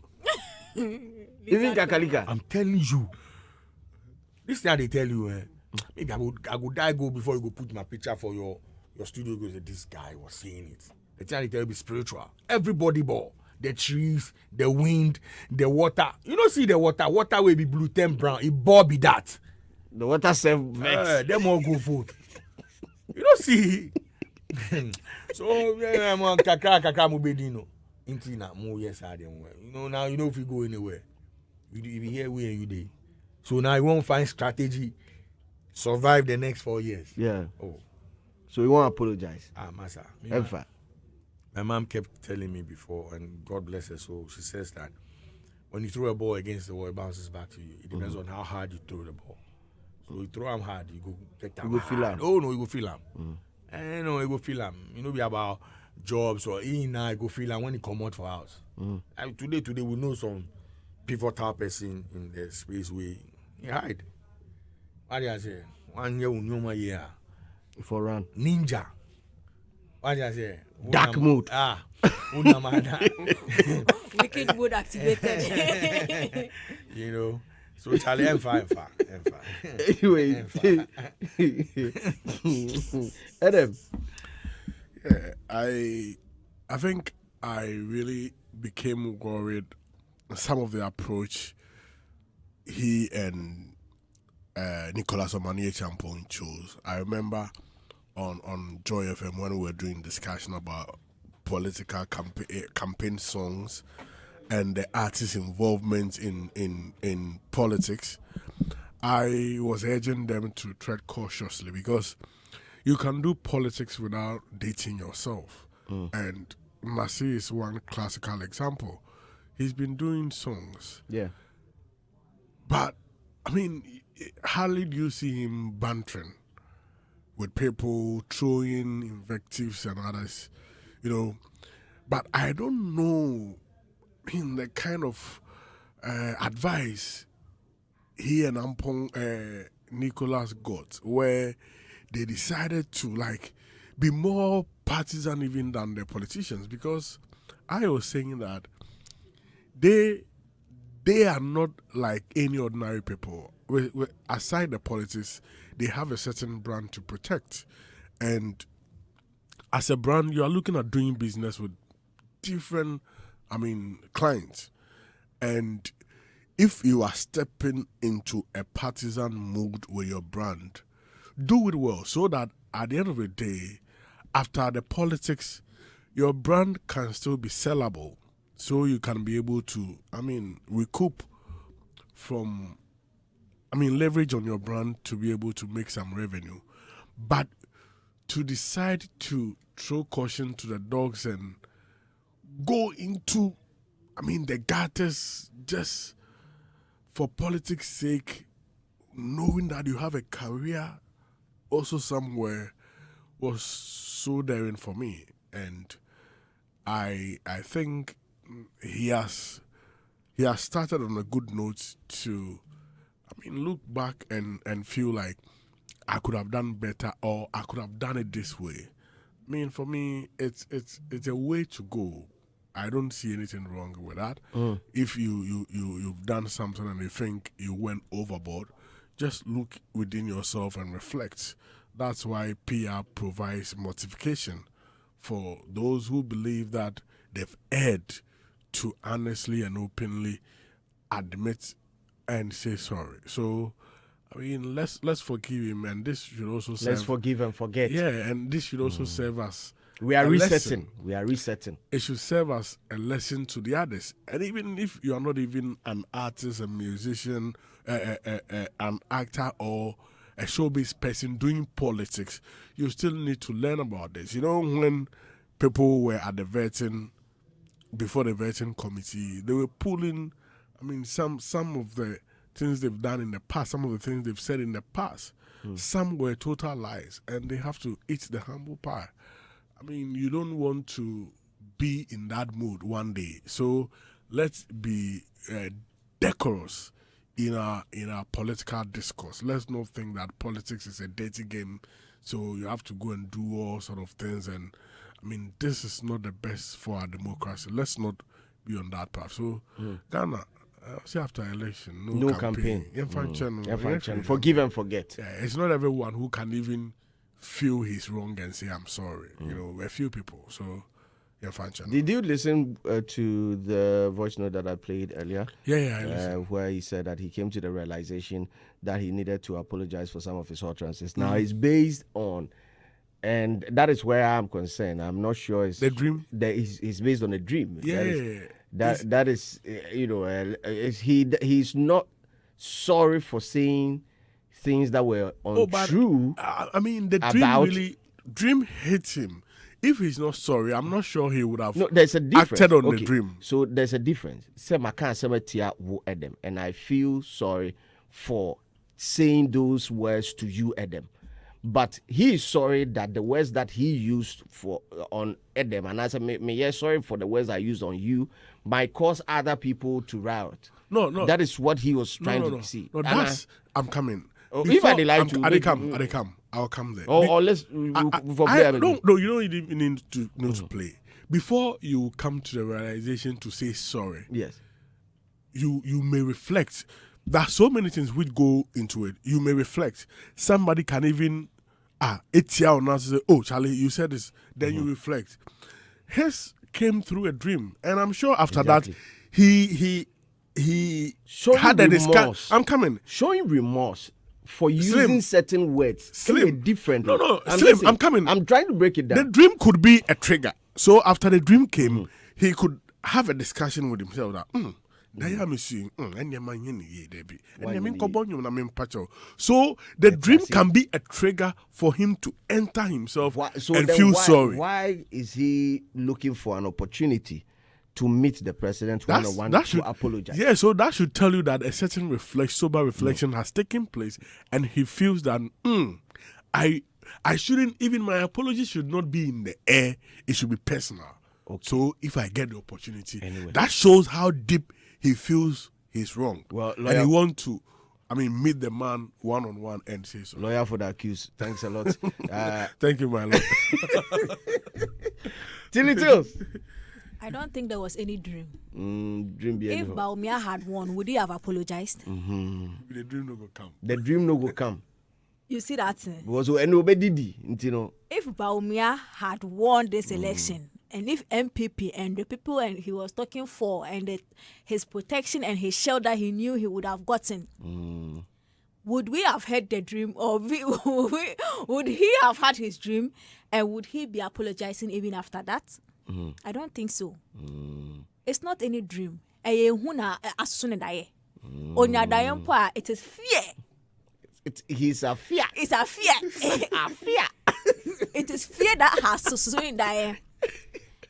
Even Kakalika.
I'm telling you. This thing they tell you, maybe I go die go before you go put my picture for your studio. Goes, this guy was saying it. The thing they tell you be spiritual. Everybody bore. The trees, the wind, the water. You don't see the water. Water will be blue, 10 brown. It bore be that.
The water self vex.
Them all go vote. You don't see. So I'm on kaka mubedino. Intina mo yes I dem well. You know now you know if you go anywhere. You be here where you dey. So now you won't find strategy. Survive the next 4 years.
Yeah. Oh. So you won't apologize.
Massa.
Ever.
My mom kept telling me before, and God bless her soul, she says that when you throw a ball against the wall, it bounces back to you. It depends on how hard you throw the ball. So you throw them hard, you go take them.
You go feel them.
Oh no, you go feel them. No, you go feel them. You know, be about jobs or now you go feel them when you come out for house. Today we know some pivotal person in the space where you hide. What do I say? 1 year, 1 year.
For run.
Ninja. What do I say?
Dark mode.
Wicked mode activated.
You know, So Charlie, I'm fine.
Anyway, Adam.
Yeah, I think I really became worried some of the approach he and Nicholas Omanie Champon chose. I remember on Joy FM when we were doing discussion about political campaign songs and the artists' involvement in politics. I was urging them to tread cautiously because you can do politics without dating yourself. And Masi is one classical example. He's been doing songs.
Yeah.
But, I mean, hardly do you see him bantering with people, throwing invectives and others, But I don't know the kind of advice he and Ampong Nicholas got, where they decided to be more partisan even than the politicians, because I was saying that they are not like any ordinary people. Aside the politics, they have a certain brand to protect, and as a brand, you are looking at doing business with different, clients, and if you are stepping into a partisan mood with your brand, do it well so that at the end of the day, after the politics, your brand can still be sellable, so you can be able to, recoup from, leverage on your brand to be able to make some revenue. But to decide to throw caution to the dogs and go into, the gutters just for politics' sake, knowing that you have a career also somewhere, was so daring for me. And I think he has started on a good note to, look back and feel like I could have done better, or I could have done it this way. For me, it's a way to go. I don't see anything wrong with that. If you've done something and you think you went overboard, just look within yourself and reflect. That's why PR provides mortification for those who believe that they've erred, to honestly and openly admit and say sorry. So, let's forgive him, and this should also serve.
Let's forgive and forget.
Yeah, and this should also serve us.
We are resetting.
Lesson.
We are resetting.
It should serve as a lesson to the others. And even if you are not even an artist, a musician, an actor, or a showbiz person doing politics, you still need to learn about this. When people were at the vetting, before the vetting committee, they were pulling, some of the things they've done in the past, some of the things they've said in the past. Some were total lies, and they have to eat the humble pie. You don't want to be in that mood one day. So let's be decorous in our political discourse. Let's not think that politics is a dirty game, so you have to go and do all sort of things. And this is not the best for our democracy. Let's not be on that path. So Ghana, see, after election, no campaign.
Forgive and forget.
Yeah, it's not everyone who can even feel he's wrong and say I'm sorry. A few people. So
did you listen to the voice note that I played earlier?
Yeah, I listened.
Where he said that he came to the realization that he needed to apologize for some of his utterances. Now it's based on, and that is where I'm concerned. I'm not sure it's
the dream.
It's based on a dream.
Yeah,
that is he's not sorry for saying things that were untrue.
The dream hits him. If he's not sorry, I'm not sure he would have
there's a difference.
Acted on the dream.
So there's a difference. And I feel sorry for saying those words to you, Adam. But he is sorry that the words that he used on Adam, and I said, sorry for the words I used on you, might cause other people to riot.
No.
That is what he was trying to see.
No, I'm coming.
If I like to,
I come. I'll come there.
Or let's
you don't even need to play. Before you come to the realization to say sorry.
Yes.
You may reflect. there are so many things which go into it. You may reflect. Somebody can even it's or not say, oh Charlie, you said this. Then you reflect. His came through a dream, and I'm sure after that he had a discussion. I'm coming.
Showing remorse for using certain words.
Slim.
Different.
No, Slim, I'm coming.
I'm trying to break it down.
The dream could be a trigger. So after the dream came, he could have a discussion with himself that, so the dream can be a trigger for him to enter himself and feel sorry.
Why is he looking for an opportunity to meet the president one-on-one to apologize?
Yeah, so that should tell you that a certain sober reflection has taken place, and he feels that I shouldn't, even my apology should not be in the air, it should be personal. Okay. So if I get the opportunity, that shows how deep he feels he's wrong.
Well,
and he wants to meet the man one-on-one and say so.
Lawyer for the accused. Thanks a lot.
Thank you, my lord.
Tilly Tills.
I don't think there was any dream.
If
Bawumia had won, would he have apologized?
The dream no go come.
The dream no go come.
You see that?
Because nobody did,
if Bawumia had won this election, and if MPP and the people and he was talking for and his protection and his shelter he knew he would have gotten, would we have heard the dream, or would he have had his dream, and would he be apologizing even after that? I don't think so. It's not any dream. It is fear.
He's a fear.
It's a fear.
A fear.
It is fear that has Susu Daye.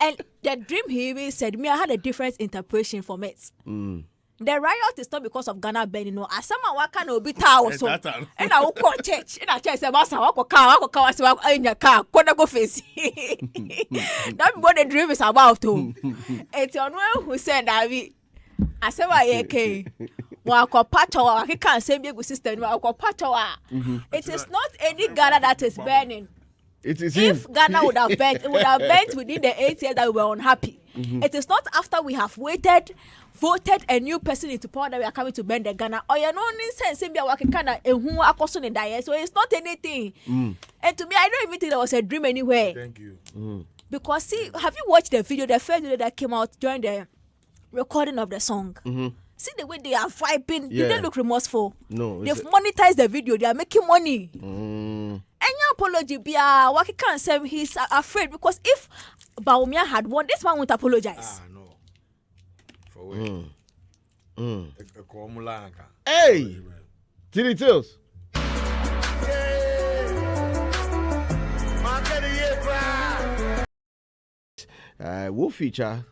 And the dream he even said, I had a different interpretation from it. The riot is not because of Ghana burning. No, as someone what can be tower so, and I will call church. And I church say, "Master, I will car in your car. Gonna go face." That's what the dream is about. Too. It's on who said that we. I said, "Why okay?" I can't say big system. It is not any Ghana that is burning.
It is
if Ghana would have burnt, it would have burnt within the 8 years that we were unhappy. It is not after we have voted a new person into power that we are coming to burn the Ghana. Or you know, sense so it's not anything. And to me, I don't even think there was a dream anywhere.
Thank you.
Because see, have you watched the video, the first video that came out during the recording of the song? See the way they are vibing. Did they look remorseful?
No.
They've monetized the video. They are making money. Any apology, Waki can't say he's afraid, because if Bawumia had won, this man won't apologize.
No. For what?
Hey! Tilly Tills. Will feature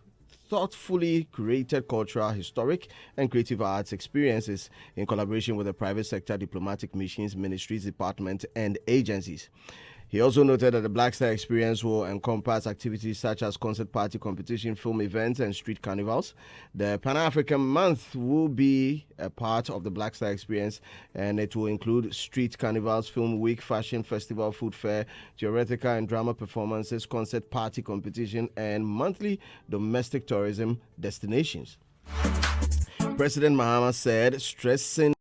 thoughtfully curated cultural, historic, and creative arts experiences in collaboration with the private sector, diplomatic missions, ministries, departments, and agencies. He also noted that the Black Star experience will encompass activities such as concert party competition, film events, and street carnivals. The Pan-African Month will be a part of the Black Star experience, and it will include street carnivals, film week, fashion festival, food fair, theatrical and drama performances, concert party competition, and monthly domestic tourism destinations. President Mahama said, stressing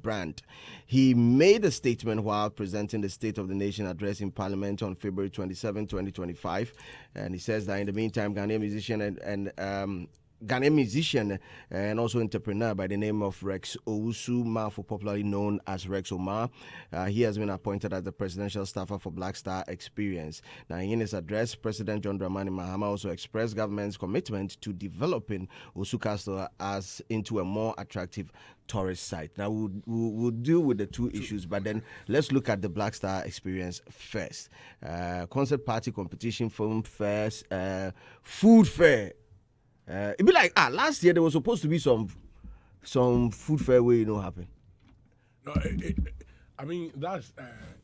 brand. He made a statement while presenting the State of the Nation address in Parliament on February 27, 2025. And he says that in the meantime, Ghanaian musician and also entrepreneur by the name of Rex Osu, popularly known as Rex Omar. He has been appointed as the presidential staffer for Black Star Experience. Now, in his address, President John Dramani Mahama also expressed government's commitment to developing Osu Castle as into a more attractive tourist site. Now, we'll deal with the two issues, but then let's look at the Black Star Experience first. Concert party competition, film fairs, food fair. It'd be like last year there was supposed to be some food fair where happen.
No, I mean that's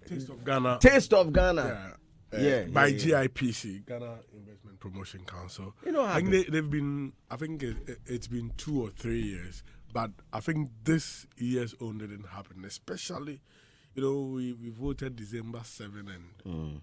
Taste of Ghana.
Taste of Ghana.
By GIPC, Ghana Investment Promotion Council. I think they've been. I think it's been 2 or 3 years, but I think this year's own didn't happen. Especially, we voted December 7 and.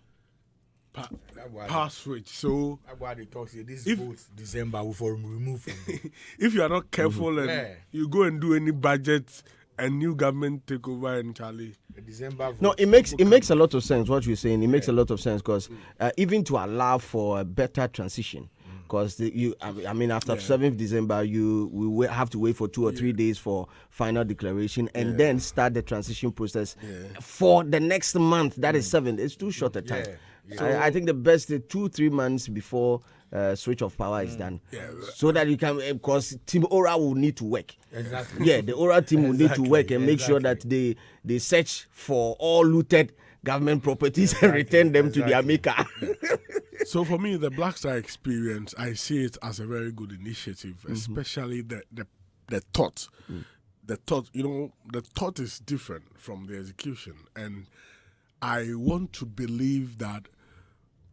power switch. So
that's why they talk say this
If-
vote December we for remove from there.
if you are not careful and
Yeah.
you go and do any budget and new government take over in Charlie.
The December vote.
No, it makes a lot of sense what you're saying. It makes a lot of sense because even to allow for a better transition, because I mean, after 7th December, we have to wait for 2 or 3 days for final declaration and then start the transition process for the next month. That is 7th. It's too short a time. I think the best 2-3 months before switch of power is done, so that you can, because Team Ora will need to work.
Exactly.
Yeah, the Ora team will need to work and make sure that they search for all looted government properties and return them to their maker.
So for me, the Black Star experience, I see it as a very good initiative, especially the thought. The thought, the thought is different from the execution. And I want to believe that,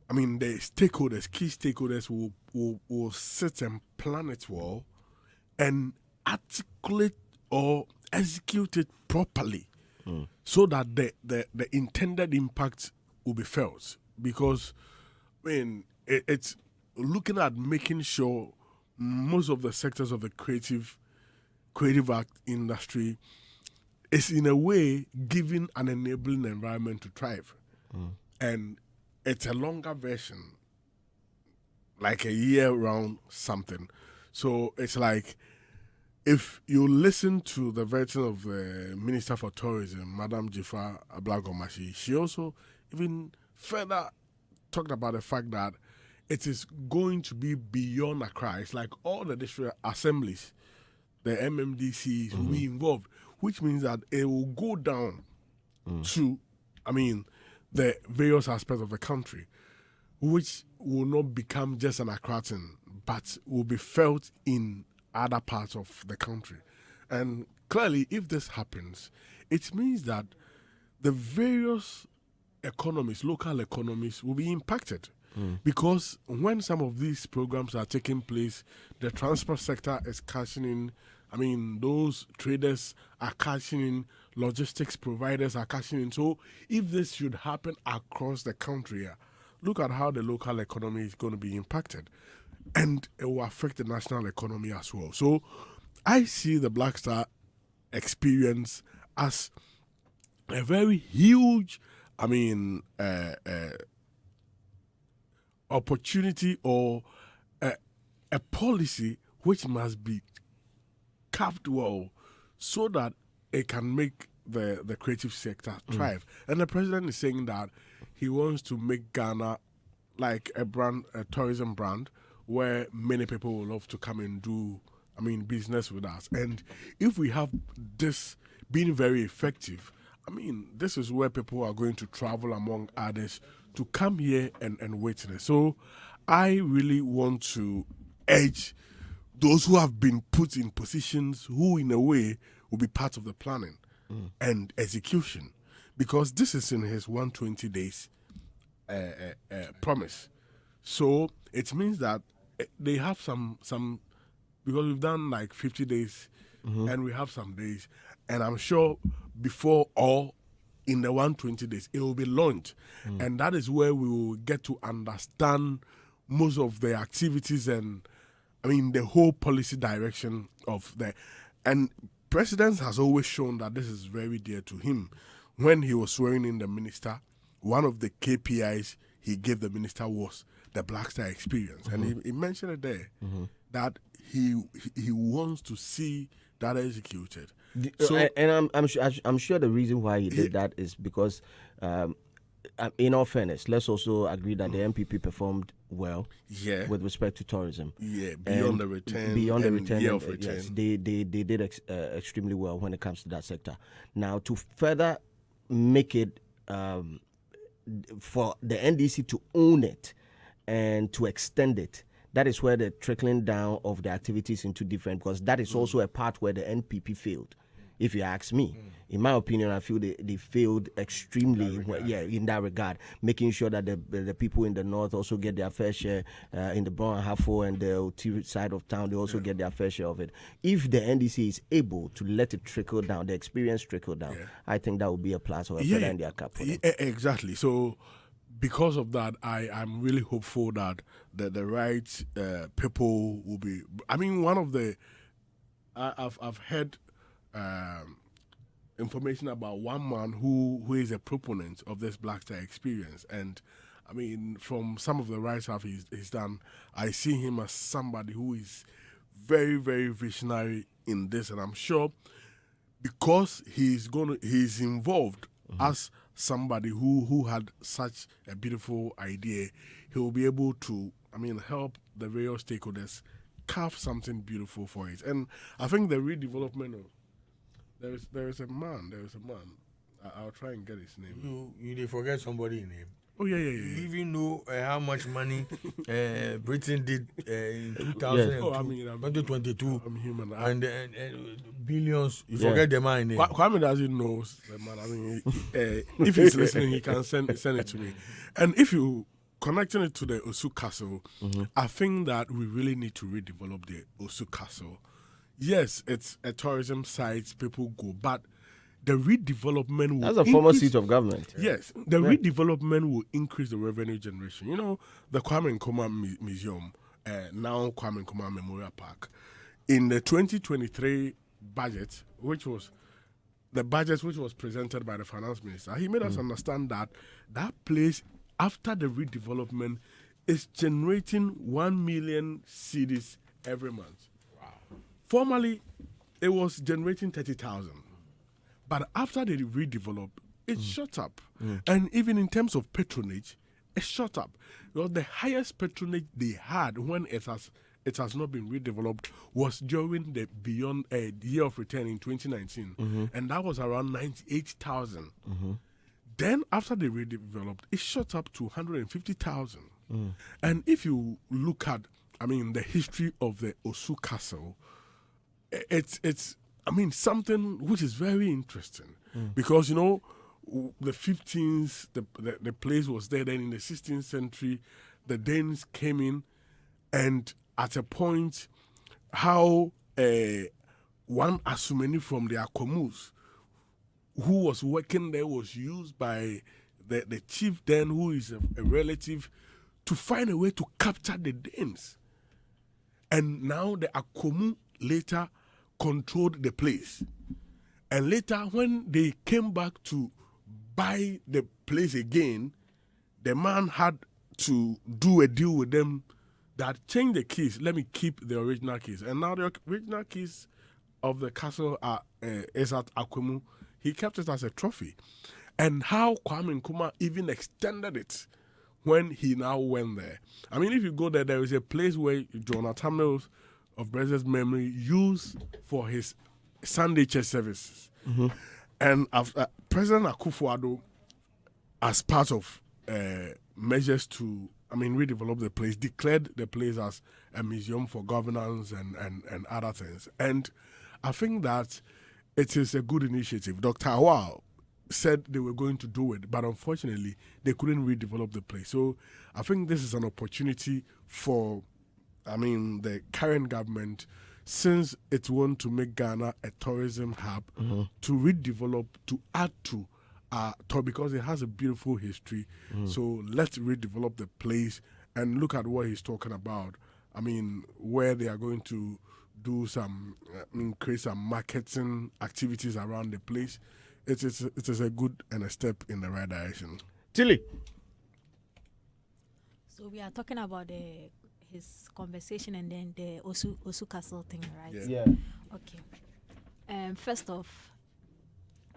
I mean, the stakeholders, key stakeholders will sit and plan it well and articulate or execute it properly so that the intended impact will be felt. Because, I mean, it's looking at making sure most of the sectors of the creative art industry is in a way giving an enabling environment to thrive. And it's a longer version, like a year-round something. So it's like, if you listen to the version of the Minister for Tourism, Madam Jifa Ablagomashi, she also even further talked about the fact that it is going to be beyond Accra. It's like all the district assemblies, the MMDCs will be involved, which means that it will go down to, I mean, the various aspects of the country, which will not become just an Accra thing, but will be felt in other parts of the country. And clearly, if this happens, it means that the various economies, local economies, will be impacted. Because when some of these programs are taking place, the transport sector is cashing in. I mean, those traders are cashing in, logistics providers are cashing in. So if this should happen across the country, look at how the local economy is going to be impacted. And it will affect the national economy as well. So I see the Black Star experience as a very huge, I mean, opportunity or a policy which must be carved well so that it can make the creative sector thrive. And the president is saying that he wants to make Ghana like a tourism brand where many people will love to come and do, I mean, business with us. And if we have this being very effective, I mean, this is where people are going to travel, among others, to come here and witness. So I really want to urge those who have been put in positions who, in a way, will be part of the planning and execution. Because this is in his 120 days promise. So it means that they have some because we've done like 50 days and we have some days. And I'm sure before or in the 120 days, it will be launched. And that is where we will get to understand most of the activities and, I mean, the whole policy direction of the... And President has always shown that this is very dear to him. When he was swearing in the minister, one of the KPIs he gave the minister was the Black Star experience. And he mentioned it there, that he wants to see that executed. So,
and I'm sure the reason why he did that is because, in all fairness, let's also agree that the MPP performed well with respect to tourism.
Yeah, beyond the return.
Beyond the return.
Year of return.
Yes, they did extremely well when it comes to that sector. Now, to further make it for the NDC to own it and to extend it, that is where the trickling down of the activities into different, because that is also a part where the NPP failed. If you ask me, in my opinion, I feel they failed extremely in that regard, making sure that the people in the north also get their fair share, in the Brown and Hafo and the OT side of town, they also get their fair share of it. If the NDC is able to let it trickle down, the experience trickle down, I think that would be a plus or a feather in their cap for them.
Exactly. So because of that, I'm really hopeful that the right people will be. I mean, one of the I've heard information about one man who is a proponent of this Black Tie experience, and I mean, from some of the write-up he's done, I see him as somebody who is very, very visionary in this, and I'm sure because he's involved as somebody who had such a beautiful idea, he will be able to, I mean, help the various stakeholders carve something beautiful for it. And I think the redevelopment of there is a man. I'll try and get his name.
You did forget somebody's name.
Oh yeah.
You even know how much money Britain did in 2022.
I'm human.
And billions. You forget the man name.
Kwame doesn't know the man. I mean, if he's listening, he can send it to me. And if you connecting it to the Osu Castle, I think that we really need to redevelop the Osu Castle. Yes, it's a tourism site. People go, but the redevelopment will
That's a former seat of government.
Yes, the redevelopment will increase the revenue generation. You know, the Kwame Nkrumah Museum, now Kwame Nkrumah Memorial Park, in the 2023 budget, which was presented by the finance minister, he made us understand that place, after the redevelopment, is generating 1 million cedis every month. Wow. Formerly, it was generating 30,000. But after they redeveloped, it shot up. And even in terms of patronage, it shot up. Well, the highest patronage they had when it has not been redeveloped was during the Beyond Year of Return in 2019. And that was around 98,000. Then after they redeveloped, it shot up to 150,000. And if you look at, I mean, the history of the Osu Castle, it's I mean, something which is very interesting because, you know, the 15th, the place was there. Then in the 16th century, the Danes came in, and at a point, how one Asumeni from the Akomus, who was working there, was used by the chief then, who is a relative, to find a way to capture the Danes. And now the Akomu later controlled the place. And later, when they came back to buy the place again, the man had to do a deal with them that changed the keys. Let me keep the original keys. And now the original keys of the castle is at Akwemu. He kept it as a trophy. And how Kwame Nkrumah even extended it when he now went there. I mean, if you go there, there is a place where Jonathan Mills of Brez's memory used for his Sunday church services. And after President Akufo-Addo, as part of measures to, I mean, redevelop the place, declared the place as a museum for governance and other things. And I think that it is a good initiative. Dr. Awal said they were going to do it, but unfortunately, they couldn't redevelop the place. So I think this is an opportunity for, I mean, the current government, since it wants to make Ghana a tourism hub, to redevelop, to add to because it has a beautiful history. So let's redevelop the place and look at what he's talking about. I mean, where they are going to do some, create some marketing activities around the place. It is a good and a step in the right direction.
Tilly.
So we are talking about his conversation and then the Osu Castle thing, right?
Yeah.
Okay. First off,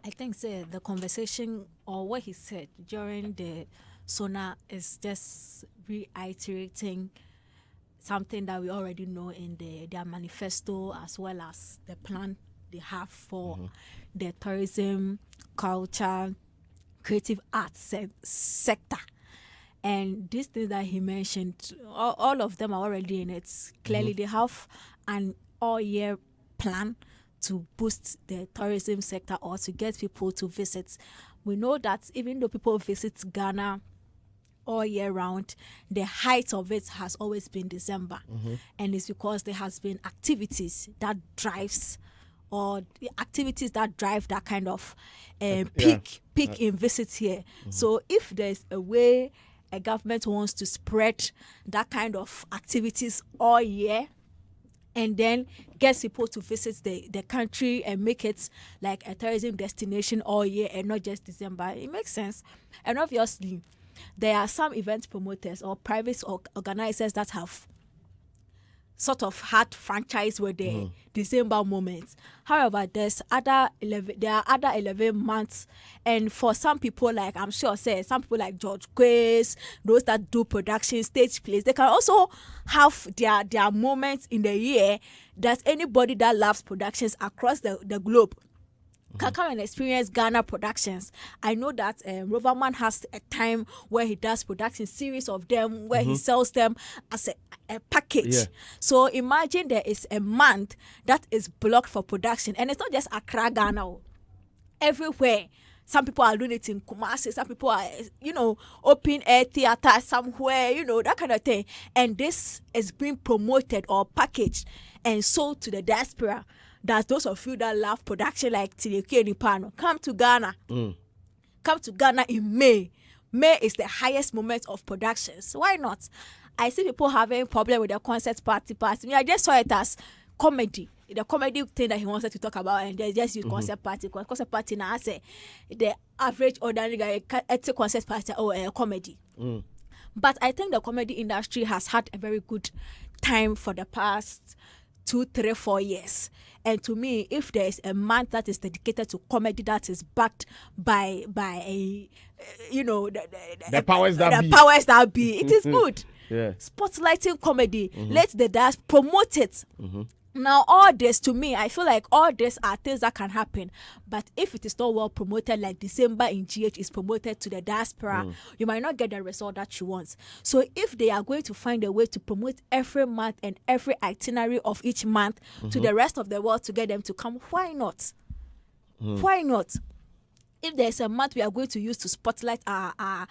I think the conversation or what he said during the Sona is just reiterating something that we already know in their manifesto, as well as the plan they have for the tourism, culture, creative arts sector. And these things that he mentioned, all of them are already in it. Clearly, they have an all-year plan to boost the tourism sector or to get people to visit. We know that even though people visit Ghana all year round, the height of it has always been December. And it's because there has been activities that drives or the activities that drive that kind of peak in visits here. So if there's a way a government wants to spread that kind of activities all year, and then gets people to visit the country and make it like a tourism destination all year and not just December, it makes sense. And obviously, there are some event promoters or private organizers that have sort of had franchise with the December moments. However, there are other 11 months, and for some people, like I'm sure some people like George Quays, those that do production, stage plays, they can also have their moments in the year that anybody that loves productions across the globe can come and experience Ghana productions. I know that Roverman has a time where he does production series of them, where he sells them as a package. Yeah. So imagine there is a month that is blocked for production, and it's not just Accra, Ghana. Everywhere. Some people are doing it in Kumasi, some people are, open air theater somewhere, that kind of thing. And this is being promoted or packaged and sold to the diaspora. That those of you that love production like Tileke Nipano, come to Ghana. Come to Ghana in May. May is the highest moment of productions. Why not? I see people having problem with their concert party. I just saw it as comedy. The comedy thing that he wanted to talk about, and they just use concert party. Concert party now, I say the average ordinary guy at a concert party or a comedy. But I think the comedy industry has had a very good time for the past 2, 3, 4 years. And to me, if there is a month that is dedicated to comedy that is backed by a, the powers that be, it is good. Spotlighting comedy, let the dance promote it. Now, all this, to me, I feel like all this are things that can happen. But if it is not well promoted, like December in GH is promoted to the diaspora, you might not get the result that you want. So if they are going to find a way to promote every month and every itinerary of each month to the rest of the world to get them to come, why not? Why not? If there's a month we are going to use to spotlight our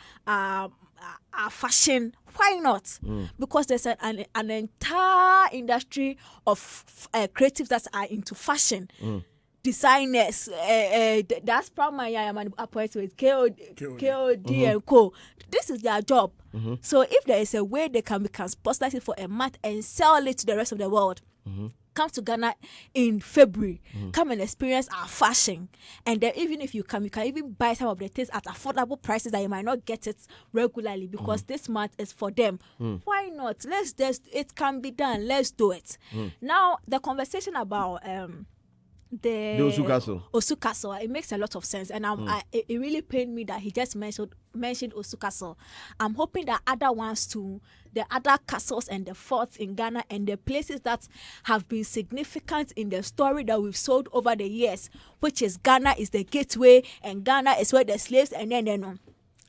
fashion, why not? Because there's an entire industry of creatives that are into fashion. Designers, that's probably I'm appointed with KOD and Co. This is their job. So if there is a way we can spotlight it for a month and sell it to the rest of the world, come to Ghana in February. Come and experience our fashion. And then even if you can even buy some of the things at affordable prices that you might not get it regularly because this month is for them. Why not? It can be done. Let's do it. Now, the conversation about the Osu Castle, it makes a lot of sense, and it really pained me that he just mentioned Osu Castle. I'm hoping that other ones too, the other castles and the forts in Ghana and the places that have been significant in the story that we've sold over the years, which is Ghana is the gateway and Ghana is where the slaves, and then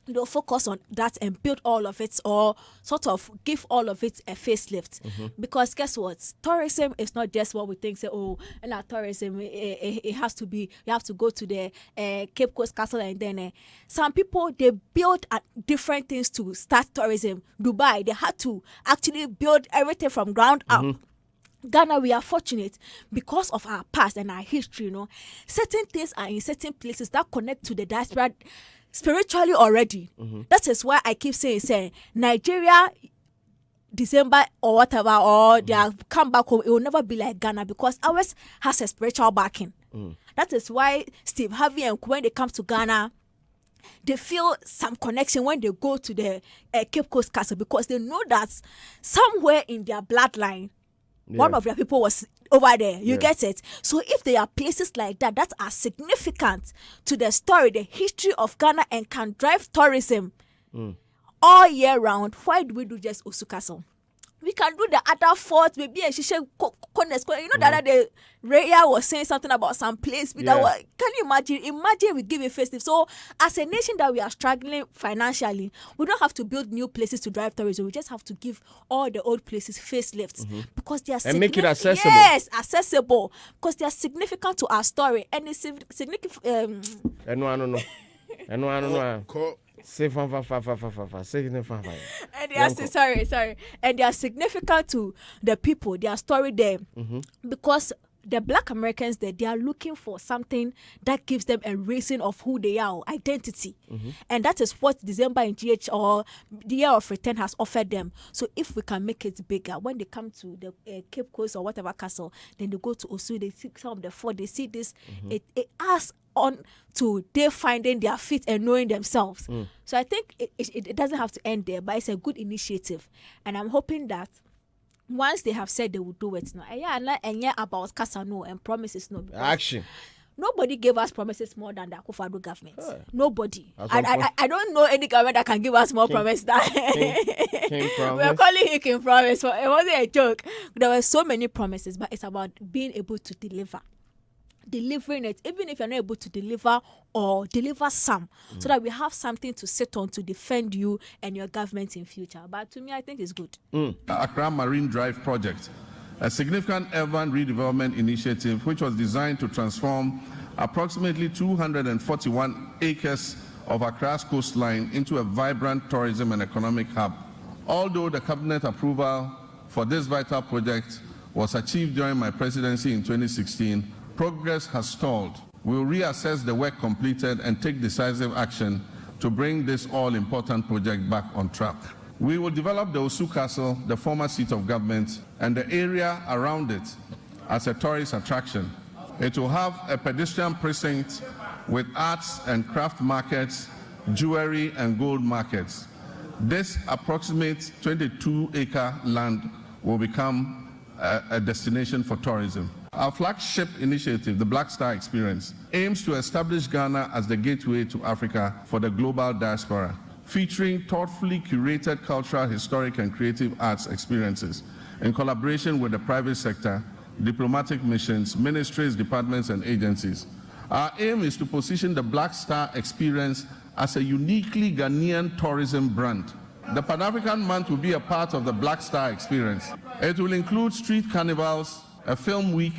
they'll focus on that and build all of it, or sort of give all of it a facelift. Because guess what? Tourism is not just what we think, and our tourism, it has to be, you have to go to the Cape Coast Castle, and then some people, they build different things to start tourism. Dubai, they had to actually build everything from ground up. Ghana, we are fortunate because of our past and our history, Certain things are in certain places that connect to the diaspora spiritually already. That is why I keep saying Nigeria, December or whatever, or they have come back home, it will never be like Ghana because ours has a spiritual backing. That is why Steve Harvey and when they come to Ghana, they feel some connection when they go to the Cape Coast Castle because they know that somewhere in their bloodline, one of their people was over there. You get it? So if there are places like that that are significant to the story, the history of Ghana, and can drive tourism all year round, why do we do just Osu Castle? We can do the other forts, maybe a Shisha corners. The other day, Raya was saying something about some place. Can you imagine? Imagine we give a festive. So, as a nation that we are struggling financially, we don't have to build new places to drive tourism. We just have to give all the old places facelifts because they are
and make it accessible.
Yes, accessible because they are significant to our story, and it's significant.
I don't know. And
they are sorry. And they are significant to the people, their story there. Because the Black Americans there, they are looking for something that gives them a reason of who they are, identity. And that is what December in GH or the Year of Return has offered them. So if we can make it bigger, when they come to the Cape Coast or whatever castle, then they go to Osu, they see some of the fort, they see this, it asks on to they finding their feet and knowing themselves. So I think it doesn't have to end there, but it's a good initiative. And I'm hoping that once they have said they will do it now, and about Casano and promises no
Action.
Nobody gave us promises more than the Akufo-Addo government. Nobody. I don't know any government that can give us more promise than
King promise.
we are calling it King Promise. It wasn't a joke. There were so many promises, but it's about being able to deliver. Delivering it, even if you're not able to deliver or deliver some, so that we have something to sit on to defend you and your government in future. But to me, I think it's good.
Accra Marine Drive project, a significant urban redevelopment initiative which was designed to transform approximately 241 acres of Accra's coastline into a vibrant tourism and economic hub. Although the cabinet approval for this vital project was achieved during my presidency in 2016, progress has stalled. We will reassess the work completed and take decisive action to bring this all-important project back on track. We will develop the Osu Castle, the former seat of government, and the area around it as a tourist attraction. It will have a pedestrian precinct with arts and craft markets, jewelry and gold markets. This approximate 22-acre land will become a destination for tourism. Our flagship initiative, the Black Star Experience, aims to establish Ghana as the gateway to Africa for the global diaspora, featuring thoughtfully curated cultural, historic, and creative arts experiences in collaboration with the private sector, diplomatic missions, ministries, departments, and agencies. Our aim is to position the Black Star Experience as a uniquely Ghanaian tourism brand. The Pan-African Month will be a part of the Black Star Experience. It will include street carnivals, a film week,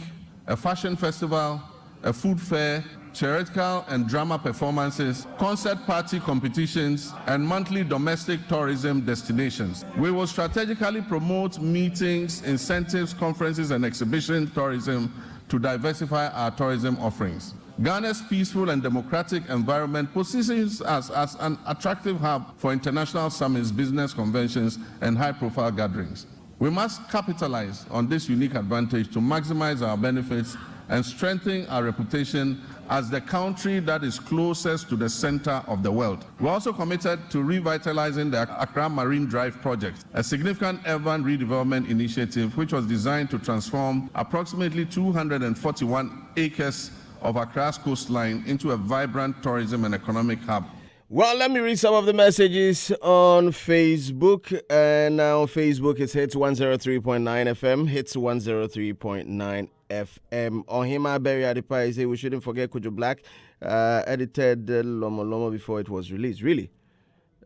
a fashion festival, a food fair, theatrical and drama performances, concert party competitions, and monthly domestic tourism destinations. We will strategically promote meetings, incentives, conferences, and exhibition tourism to diversify our tourism offerings. Ghana's peaceful and democratic environment positions us as an attractive hub for international summits, business conventions, and high-profile gatherings. We must capitalize on this unique advantage to maximize our benefits and strengthen our reputation as the country that is closest to the center of the world. We're also committed to revitalizing the Accra Marine Drive project, a significant urban redevelopment initiative which was designed to transform approximately 241 acres of Accra's coastline into a vibrant tourism and economic hub.
Well, let me read some of the messages on Facebook. And now on Facebook, it's Hits 103.9 FM, Hits 103.9 FM. On Hima Berry Adipa, say we shouldn't forget Kojo Black, edited Lomo Lomo before it was released. Really?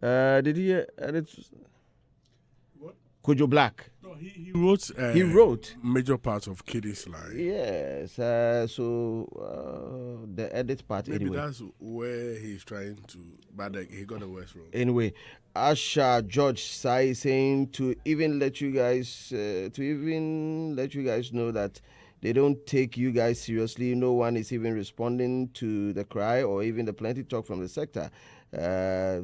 Did he edit?
What?
Kojo Black.
No, he wrote.
He wrote
major parts of Kiddy's line.
Yes. So the edit part.
Maybe
anyway.
that's where he's trying to. But he got the worst wrong.
Anyway, Asha George Sai saying to even let you guys know that they don't take you guys seriously. No one is even responding to the cry or even the plenty talk from the sector. I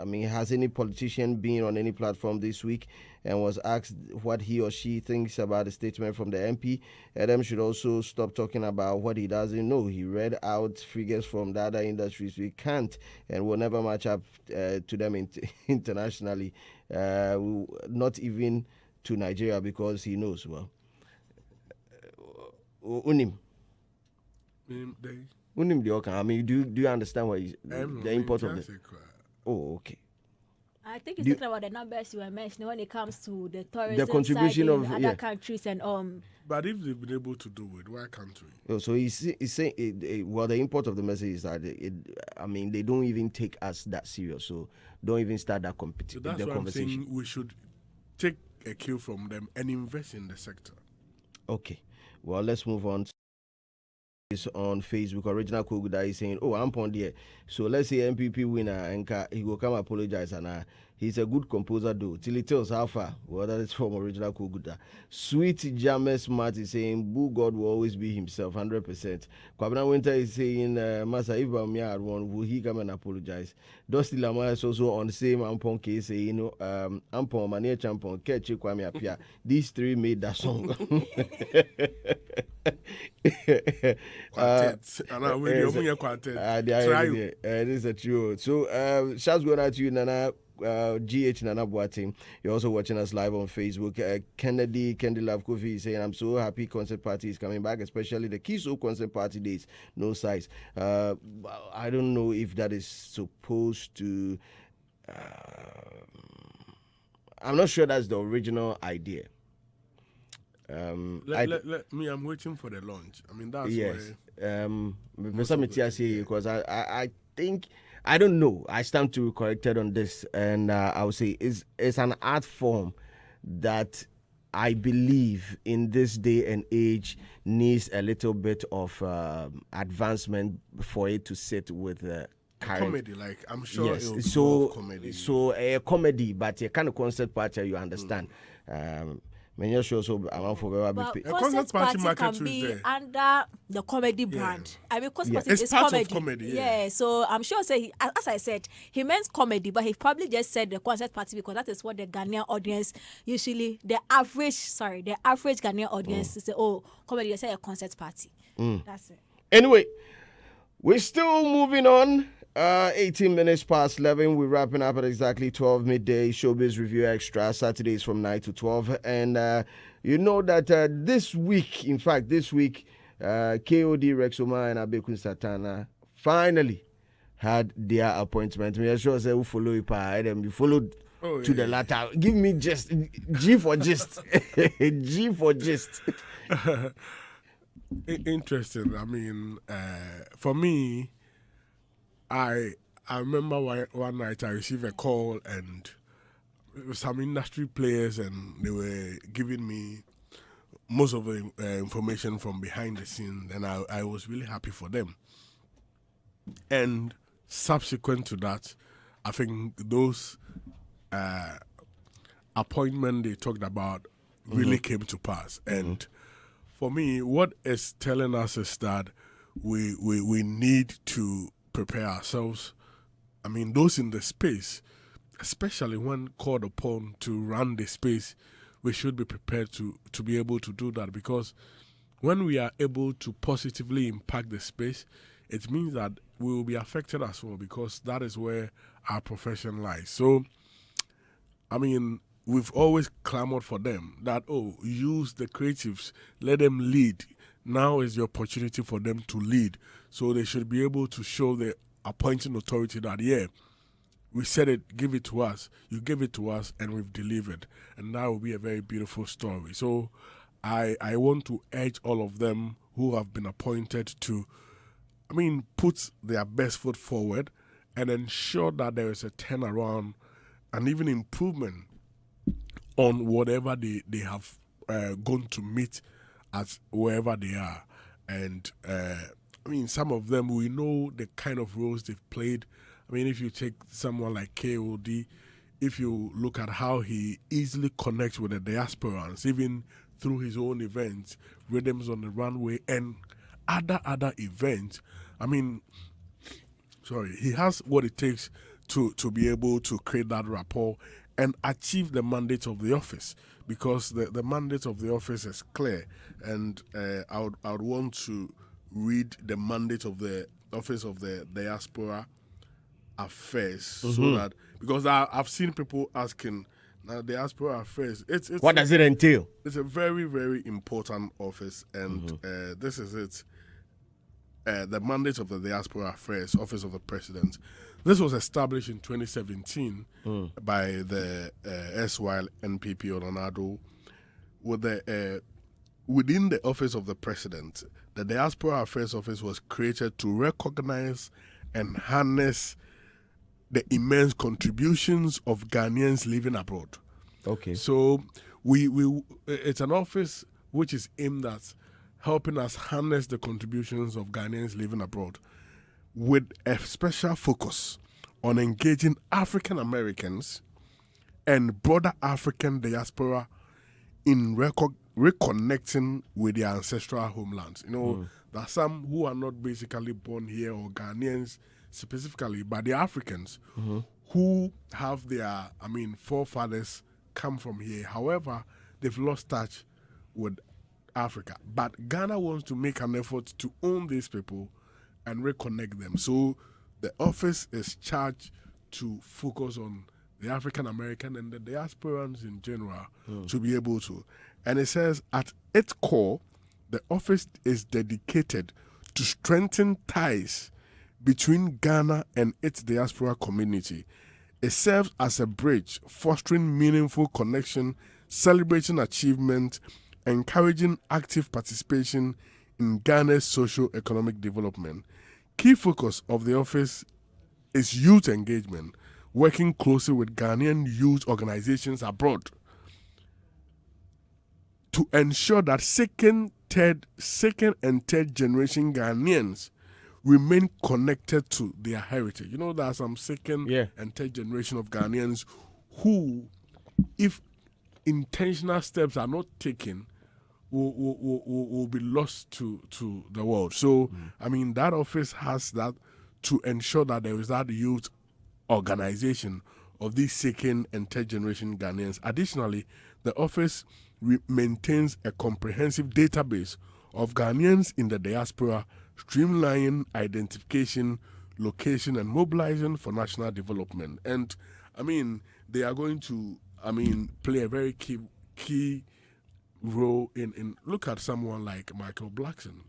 mean, has any politician been on any platform this week and was asked what he or she thinks about the statement from the MP? Adam should also stop talking about what he doesn't know. He read out figures from the other industries. We can't and will never match up to them internationally, not even to Nigeria, because he knows well. Unim. Unim the Oka. I mean, do you understand what the import of it? Oh, okay.
I think he's talking about the numbers you were mentioning when it comes to the tourism,
the contribution
side
of
in other countries and
But if they've been able to do it, why can't we?
Oh, so he's saying well, the import of the message is that I mean, they don't even take us that serious, so don't even start that
So that's why I'm saying we should take a cue from them and invest in the sector.
Okay, well, let's move on. Is on Facebook. Original Koguda is saying, "Oh, I'm on there. So let's say MPP winner and he will come apologize and He's a good composer though. Till he tells how far. Well, that is from original Koguda. Sweet James Smart is saying, Boo God will always be himself, 100%. Kwabena Winter is saying, Master, if I'm here at one, will he come and apologize? Dusty Lamar is also on the same Ampon case, saying, you know, Ampon, Mania Champon, Kechi Kwame Apia. These three made that song. This is a trio. So, shouts going out to you, Nana. GH Nana Boating. You're also watching us live on Facebook. Kennedy Love Kofi is saying, I'm so happy concert party is coming back, especially the Kiso concert party days. No size. I don't know if that is supposed to. I'm not sure that's the original idea.
I'm waiting for the launch. I mean, that's
because I think. I don't know. I stand to be corrected on this, and I would say it's an art form that I believe in this day and age needs a little bit of advancement for it to sit with current
comedy. Like I'm sure,
yes.
It will be comedy.
So a comedy, but a kind of concert party you understand. Many shows so I'm for
concert party can be under the comedy brand. I mean, concert party is
part
comedy.
Of comedy.
Yeah, so I'm sure. Say, as I said, he meant comedy, but he probably just said the concert party because that is what the Ghanaian audience usually, the average Ghanaian audience say, oh, comedy. You say a concert party. That's it.
Anyway, we're still moving on. 18 minutes past 11. We're wrapping up at exactly 12 midday. Showbiz Review Extra, Saturdays from 9 to 12. And you know that this week, KOD, Rexoma, and Abekun Satana finally had their appointment. Me sure say who follow you, you followed to the latter. Give me just G for gist. G for gist.
Interesting. I mean, for me, I remember one night I received a call and some industry players and they were giving me most of the information from behind the scenes, and I was really happy for them. And subsequent to that, I think those appointments they talked about really came to pass. And for me, what it's telling us is that we need to prepare ourselves. I mean, those in the space, especially when called upon to run the space, we should be prepared to be able to do that, because when we are able to positively impact the space, it means that we will be affected as well, because that is where our profession lies. So, I mean, we've always clamored for them that, use the creatives, let them lead. Now is the opportunity for them to lead. So they should be able to show the appointing authority that, we said it, give it to us. You give it to us and we've delivered. And that will be a very beautiful story. So I want to urge all of them who have been appointed to, put their best foot forward and ensure that there is a turnaround and even improvement on whatever they have gone to meet at wherever they are. And some of them, we know the kind of roles they've played. If you take someone like KOD, if you look at how he easily connects with the diasporans, even through his own events, Rhythms on the Runway, and other events, he has what it takes to be able to create that rapport and achieve the mandate of the office, because the mandate of the office is clear. And I would want to read the mandate of the Office of the Diaspora Affairs, so that, because I've seen people asking, now Diaspora Affairs, it's
what does it entail?
It's a very, very important office, and this is it. The mandate of the Diaspora Affairs, Office of the President. This was established in 2017 by the SY NPP Oronado, with the within the Office of the President. The Diaspora Affairs Office was created to recognize and harness the immense contributions of Ghanaians living abroad.
Okay.
So it's an office which is aimed at helping us harness the contributions of Ghanaians living abroad, with a special focus on engaging African Americans and broader African diaspora in reconnecting with their ancestral homelands. You know, there are some who are not basically born here or Ghanaians specifically, but the Africans who have their, forefathers come from here. However, they've lost touch with Africa. But Ghana wants to make an effort to own these people and reconnect them. So the office is charged to focus on the African American and the diasporans in general to be able to. And it says at its core, the office is dedicated to strengthen ties between Ghana and its diaspora community. It serves as a bridge, fostering meaningful connection, celebrating achievement, encouraging active participation in Ghana's socio-economic development. Key focus of the office is youth engagement, working closely with Ghanaian youth organizations abroad to ensure that second and third generation Ghanaians remain connected to their heritage. You know, there are some second and third generation of Ghanaians who, if intentional steps are not taken, will be lost to the world. So, that office has that to ensure that there is that youth organization of these second and third generation Ghanaians. Additionally, the office maintains a comprehensive database of Ghanaians in the diaspora, streamlining identification, location, and mobilizing for national development. And, they are going to, play a very key role in look at someone like Michael Blackson.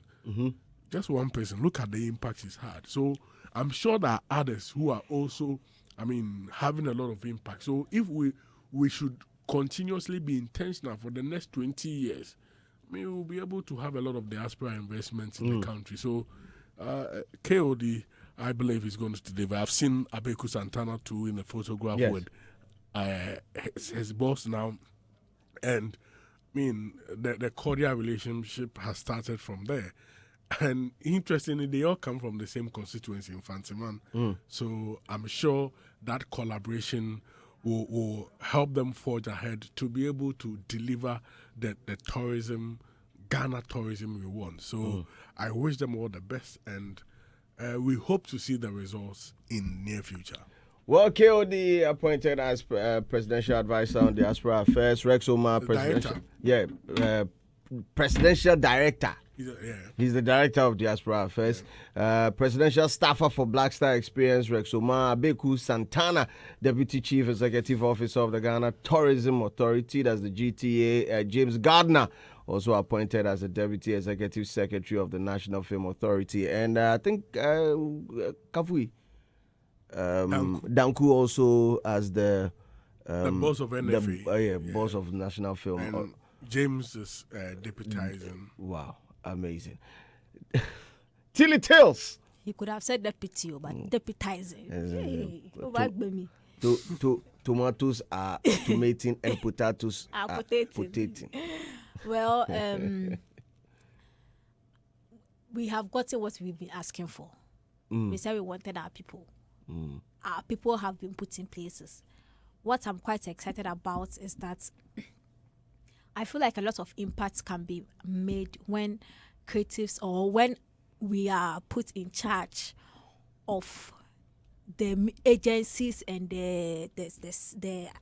Just one person, look at the impact he's had. So I'm sure there are others who are also, having a lot of impact. So if we should continuously be intentional for the next 20 years, we'll be able to have a lot of diaspora investments in the country. So KOD, I believe, is going to deliver. I've seen Abeku Santana too in a photograph with his boss now. And the cordial relationship has started from there. And interestingly, they all come from the same constituency in Fantiman. So I'm sure that collaboration will help them forge ahead to be able to deliver the tourism, Ghana tourism we want. So I wish them all the best, and we hope to see the results in near future.
Well, KOD appointed as presidential advisor on diaspora affairs. Rex Omar, presidential director. He's the director of diaspora affairs. Presidential staffer for Black Star Experience, Rex Omar. Abeku Santana, deputy chief executive officer of the Ghana Tourism Authority, that's the GTA. James Gardner, also appointed as the deputy executive secretary of the National Film Authority. And I think Kafui. Danku also as the
boss of NFA.
Boss of National Film.
And James is deputizing.
Wow, amazing. Tilly Tales.
He could have said deputy, but deputizing.
Tomatoes are tomating and potatoes are potating.
Well, we have gotten what we've been asking for. We said we wanted our people. Our people have been put in places. What I'm quite excited about is that I feel like a lot of impacts can be made when creatives or when we are put in charge of the agencies and the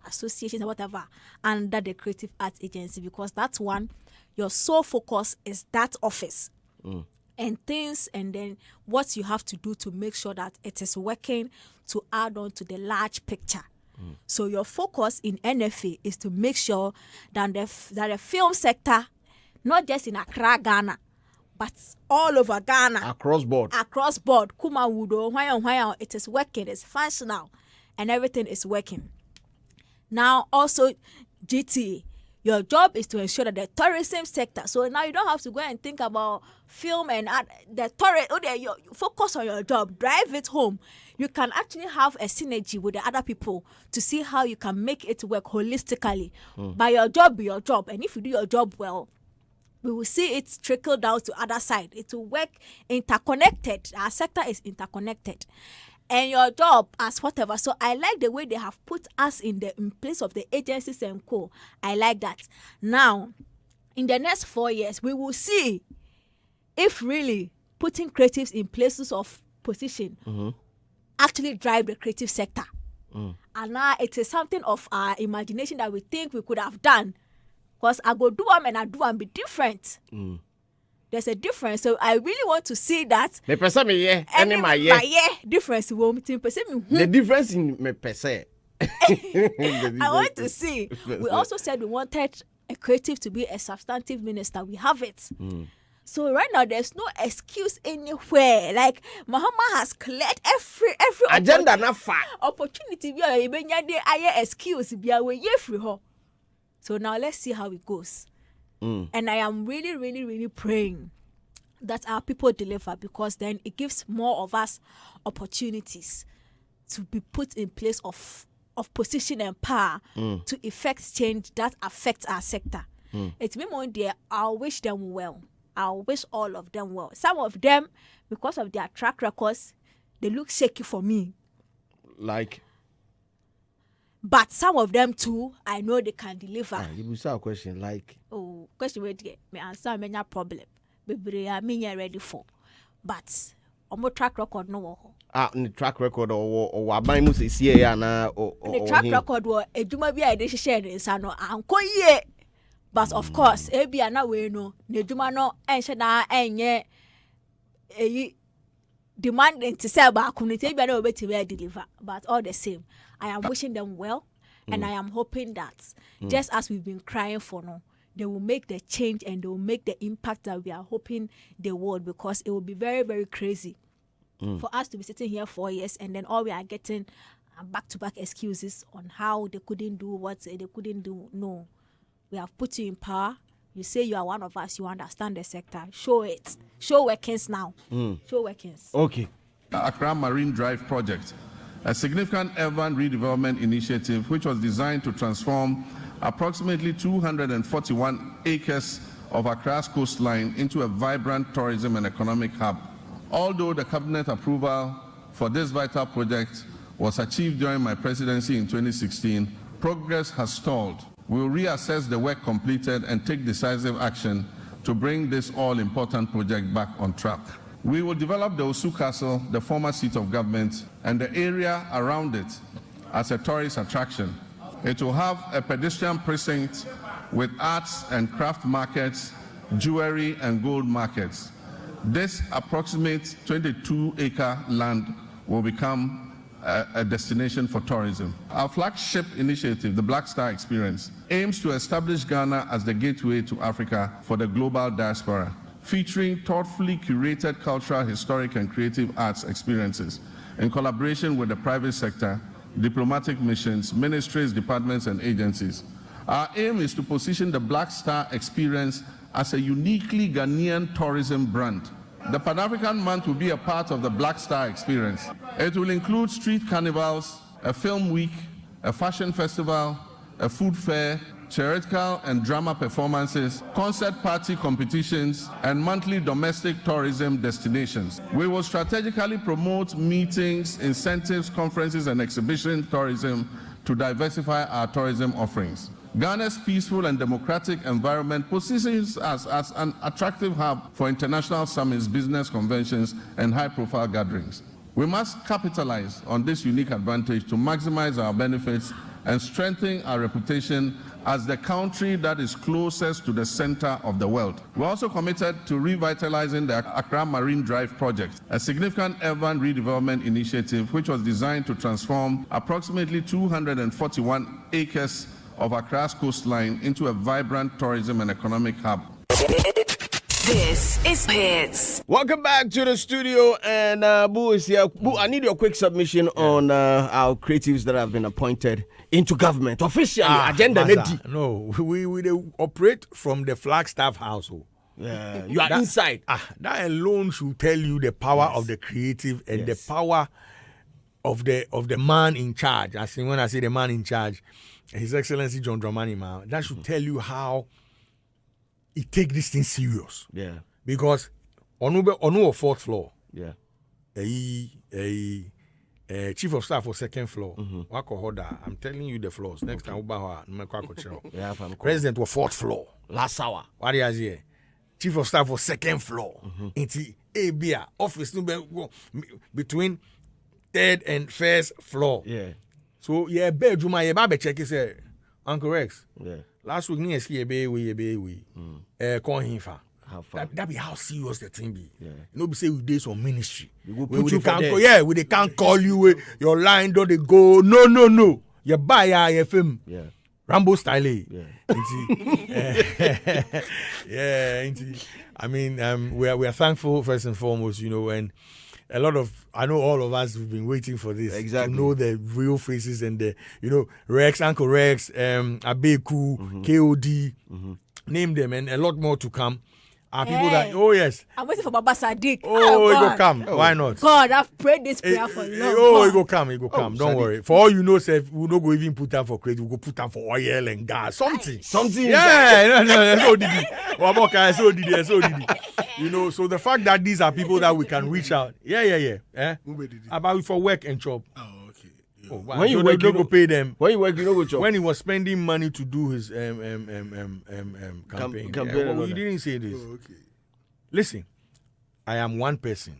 associations or whatever under the Creative Arts Agency, because that's one, your sole focus is that office. And things, and then what you have to do to make sure that it is working to add on to the large picture. So your focus in NFA is to make sure that the film sector, not just in Accra, Ghana, but all over Ghana.
Across board.
Kumawudo, it is working, it's functional, and everything is working. Now also GTA. Your job is to ensure that the tourism sector. So now you don't have to go and think about film and the tourist. You focus on your job, drive it home. You can actually have a synergy with the other people to see how you can make it work holistically. But your job be your job, and if you do your job well, we will see it trickle down to other side. It will work interconnected. Our sector is interconnected. and your job as whatever. So I like the way they have put us in place of the agencies and co. I like that. Now, in the next 4 years, we will see if really putting creatives in places of position actually drive the creative sector. And now it is something of our imagination that we think we could have done. Because I go do them and I do them be different. There's a difference. So I really want to see that.
Me pese me ye, any my ye.
Difference.
The difference in me pese.
I want to see. We also said we wanted a creative to be a substantive minister. We have it. So right now there's no excuse anywhere. Like Mahama has cleared every
agenda na fa
opportunity. We are even excuse. We are free. So now let's see how it goes. And I am really, really, really praying that our people deliver, because then it gives more of us opportunities to be put in place of position and power to effect change that affects our sector. It's me more there. I wish them well. I wish all of them well. Some of them, because of their track records, they look shaky for me.
Like?
But some of them too, I know they can deliver.
You will say a question like?
Oh, question where get me answer me problem. Baby, I mean you're ready for. But on my track record no.
The track record or aban mu se sie ya na
the track record was eduma bi a de share de nsa no anko ye. But of course, ebi na we no, na eduma no enhye na enye demanding to say about community ebi na obeti deliver. But all the same, I am wishing them well, and I am hoping that just as we've been crying for now, they will make the change and they will make the impact that we are hoping they would, because it will be very, very crazy for us to be sitting here 4 years and then all we are getting back-to-back excuses on how they couldn't do what they couldn't do. No, we have put you in power. You say you are one of us. You understand the sector. Show it. Show workings now. Show workings.
Okay.
Accra Marine Drive project, a significant urban redevelopment initiative which was designed to transform approximately 241 acres of Accra's coastline into a vibrant tourism and economic hub. Although the cabinet approval for this vital project was achieved during my presidency in 2016, progress has stalled. We will reassess the work completed and take decisive action to bring this all-important project back on track. We will develop the Osu Castle, the former seat of government, and the area around it as a tourist attraction. It will have a pedestrian precinct with arts and craft markets, jewelry and gold markets. This approximate 22-acre land will become a destination for tourism. Our flagship initiative, the Black Star Experience, aims to establish Ghana as the gateway to Africa for the global diaspora, featuring thoughtfully curated cultural, historic, and creative arts experiences in collaboration with the private sector, diplomatic missions, ministries, departments, and agencies. Our aim is to position the Black Star Experience as a uniquely Ghanaian tourism brand. The Pan-African Month will be a part of the Black Star Experience. It will include street carnivals, a film week, a fashion festival, a food fair, theatrical and drama performances, concert party competitions, and monthly domestic tourism destinations. We will strategically promote meetings, incentives, conferences, and exhibition tourism to diversify our tourism offerings. Ghana's peaceful and democratic environment positions us as an attractive hub for international summits, business conventions, and high-profile gatherings. We must capitalize on this unique advantage to maximize our benefits and strengthen our reputation as the country that is closest to the center of the world. We're also committed to revitalizing the Accra Marine Drive project, a significant urban redevelopment initiative which was designed to transform approximately 241 acres of Accra's coastline into a vibrant tourism and economic hub.
This is Hits.
Welcome back to the studio, and Boo is here. Boo, I need your quick submission on our creatives that have been appointed into government officially. Agenda.
No, we operate from the Flagstaff household.
Yeah, you are inside.
That alone should tell you the power of the creative and the power of the man in charge. I think when I say the man in charge, His Excellency John Dramani Mahama, that should tell you how he take this thing serious.
Yeah.
Because on our fourth floor,
yeah,
chief of staff for second floor. Wako hoda. I'm telling you the floors. Next time, president was fourth floor.
Last hour.
What is here? Chief of staff for second floor. Into ABA office between third and first floor.
Yeah.
So yeah, bedroom my baby check is Uncle Rex.
Yeah.
Last week near ski we. Call him for. That be how serious the thing be.
Yeah.
You know, be say we do some ministry.
We go put you for
can't
there.
yeah, we they can't call you. Your line don't they go? No. You buy your FM.
Yeah.
Rambo style.
Yeah.
Yeah. I mean, we are thankful first and foremost, you know, and a lot of I know all of us have been waiting for this
Exactly.
to know the real faces and the Rex, Uncle Rex, Abeku, KOD, name them, and a lot more to come. Are people that yes.
I'm waiting for Baba Sadiq.
Oh, it
God.
go come. Why not?
God, I've prayed this prayer for long.
It go come. Don't
Sadiq.
worry. For all you know, Seth, we don't go even put them for credit. We go put them for oil and gas. Something.
Yeah.
No. So did it. So did it. You know, so the fact that these are people that we can reach out. Yeah. About for work and job.
Oh, okay. Yeah.
When you work,
you go pay them.
When you work, you know go job.
When he was spending money to do his campaign.
campaign
You didn't say this.
Oh, okay.
Listen, I am one person,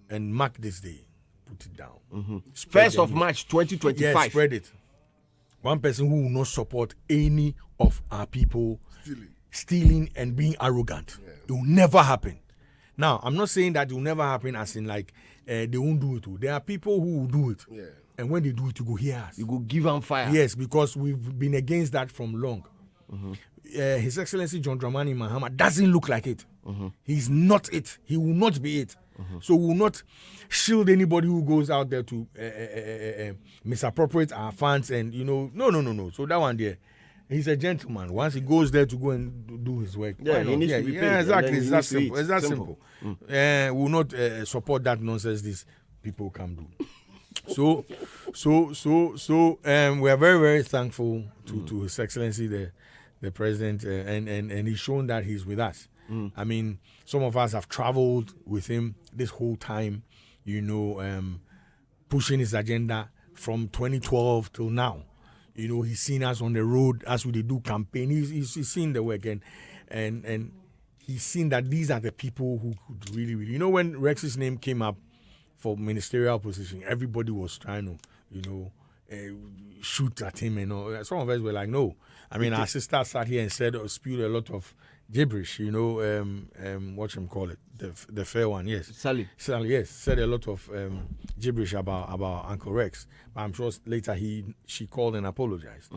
and mark this day. Put it down.
1st of March 2025.
Yes, spread it. One person who will not support any of our people stealing and being arrogant. It will never happen. Now, I'm not saying that it will never happen as in like they won't do it. There are people who will do it.
Yeah.
And when they do it, you go hear us.
You go give them fire.
Yes, because we've been against that from long. His Excellency John Dramani Mahama doesn't look like it. He's not it. He will not be it. So we will not shield anybody who goes out there to misappropriate our funds and, no. So that one there, he's a gentleman. Once he goes there to go and do his work.
Yeah, he needs to be paid.
Yeah, exactly. It's that simple.
It's
that simple. We will not support that nonsense these people can do. So, we are very, very thankful to His Excellency the President, and he's shown that he's with us. I mean, some of us have traveled with him this whole time, pushing his agenda from 2012 till now. He's seen us on the road as we do campaign. He's seen the work and he's seen that these are the people who could really, really. When Rex's name came up for ministerial position, everybody was trying to, shoot at him and all. Some of us were like, no. I mean, our sister sat here and spewed a lot of gibberish, whatchamacallit, the fair one, yes. Sally, yes, said a lot of gibberish about Uncle Rex. But I'm sure later she called and apologized,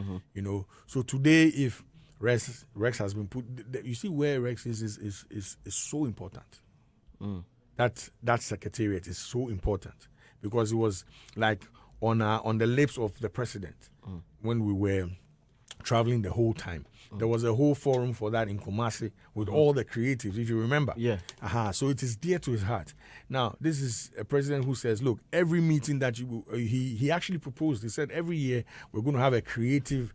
So today, if Rex has been put, you see where Rex is so important. That secretariat is so important because it was like on the lips of the president when we were traveling the whole time. There was a whole forum for that in Kumasi with all the creatives, if you remember.
Yeah.
So it is dear to his heart. Now, this is a president who says, look, every meeting that he actually proposed, he said every year we're going to have a creative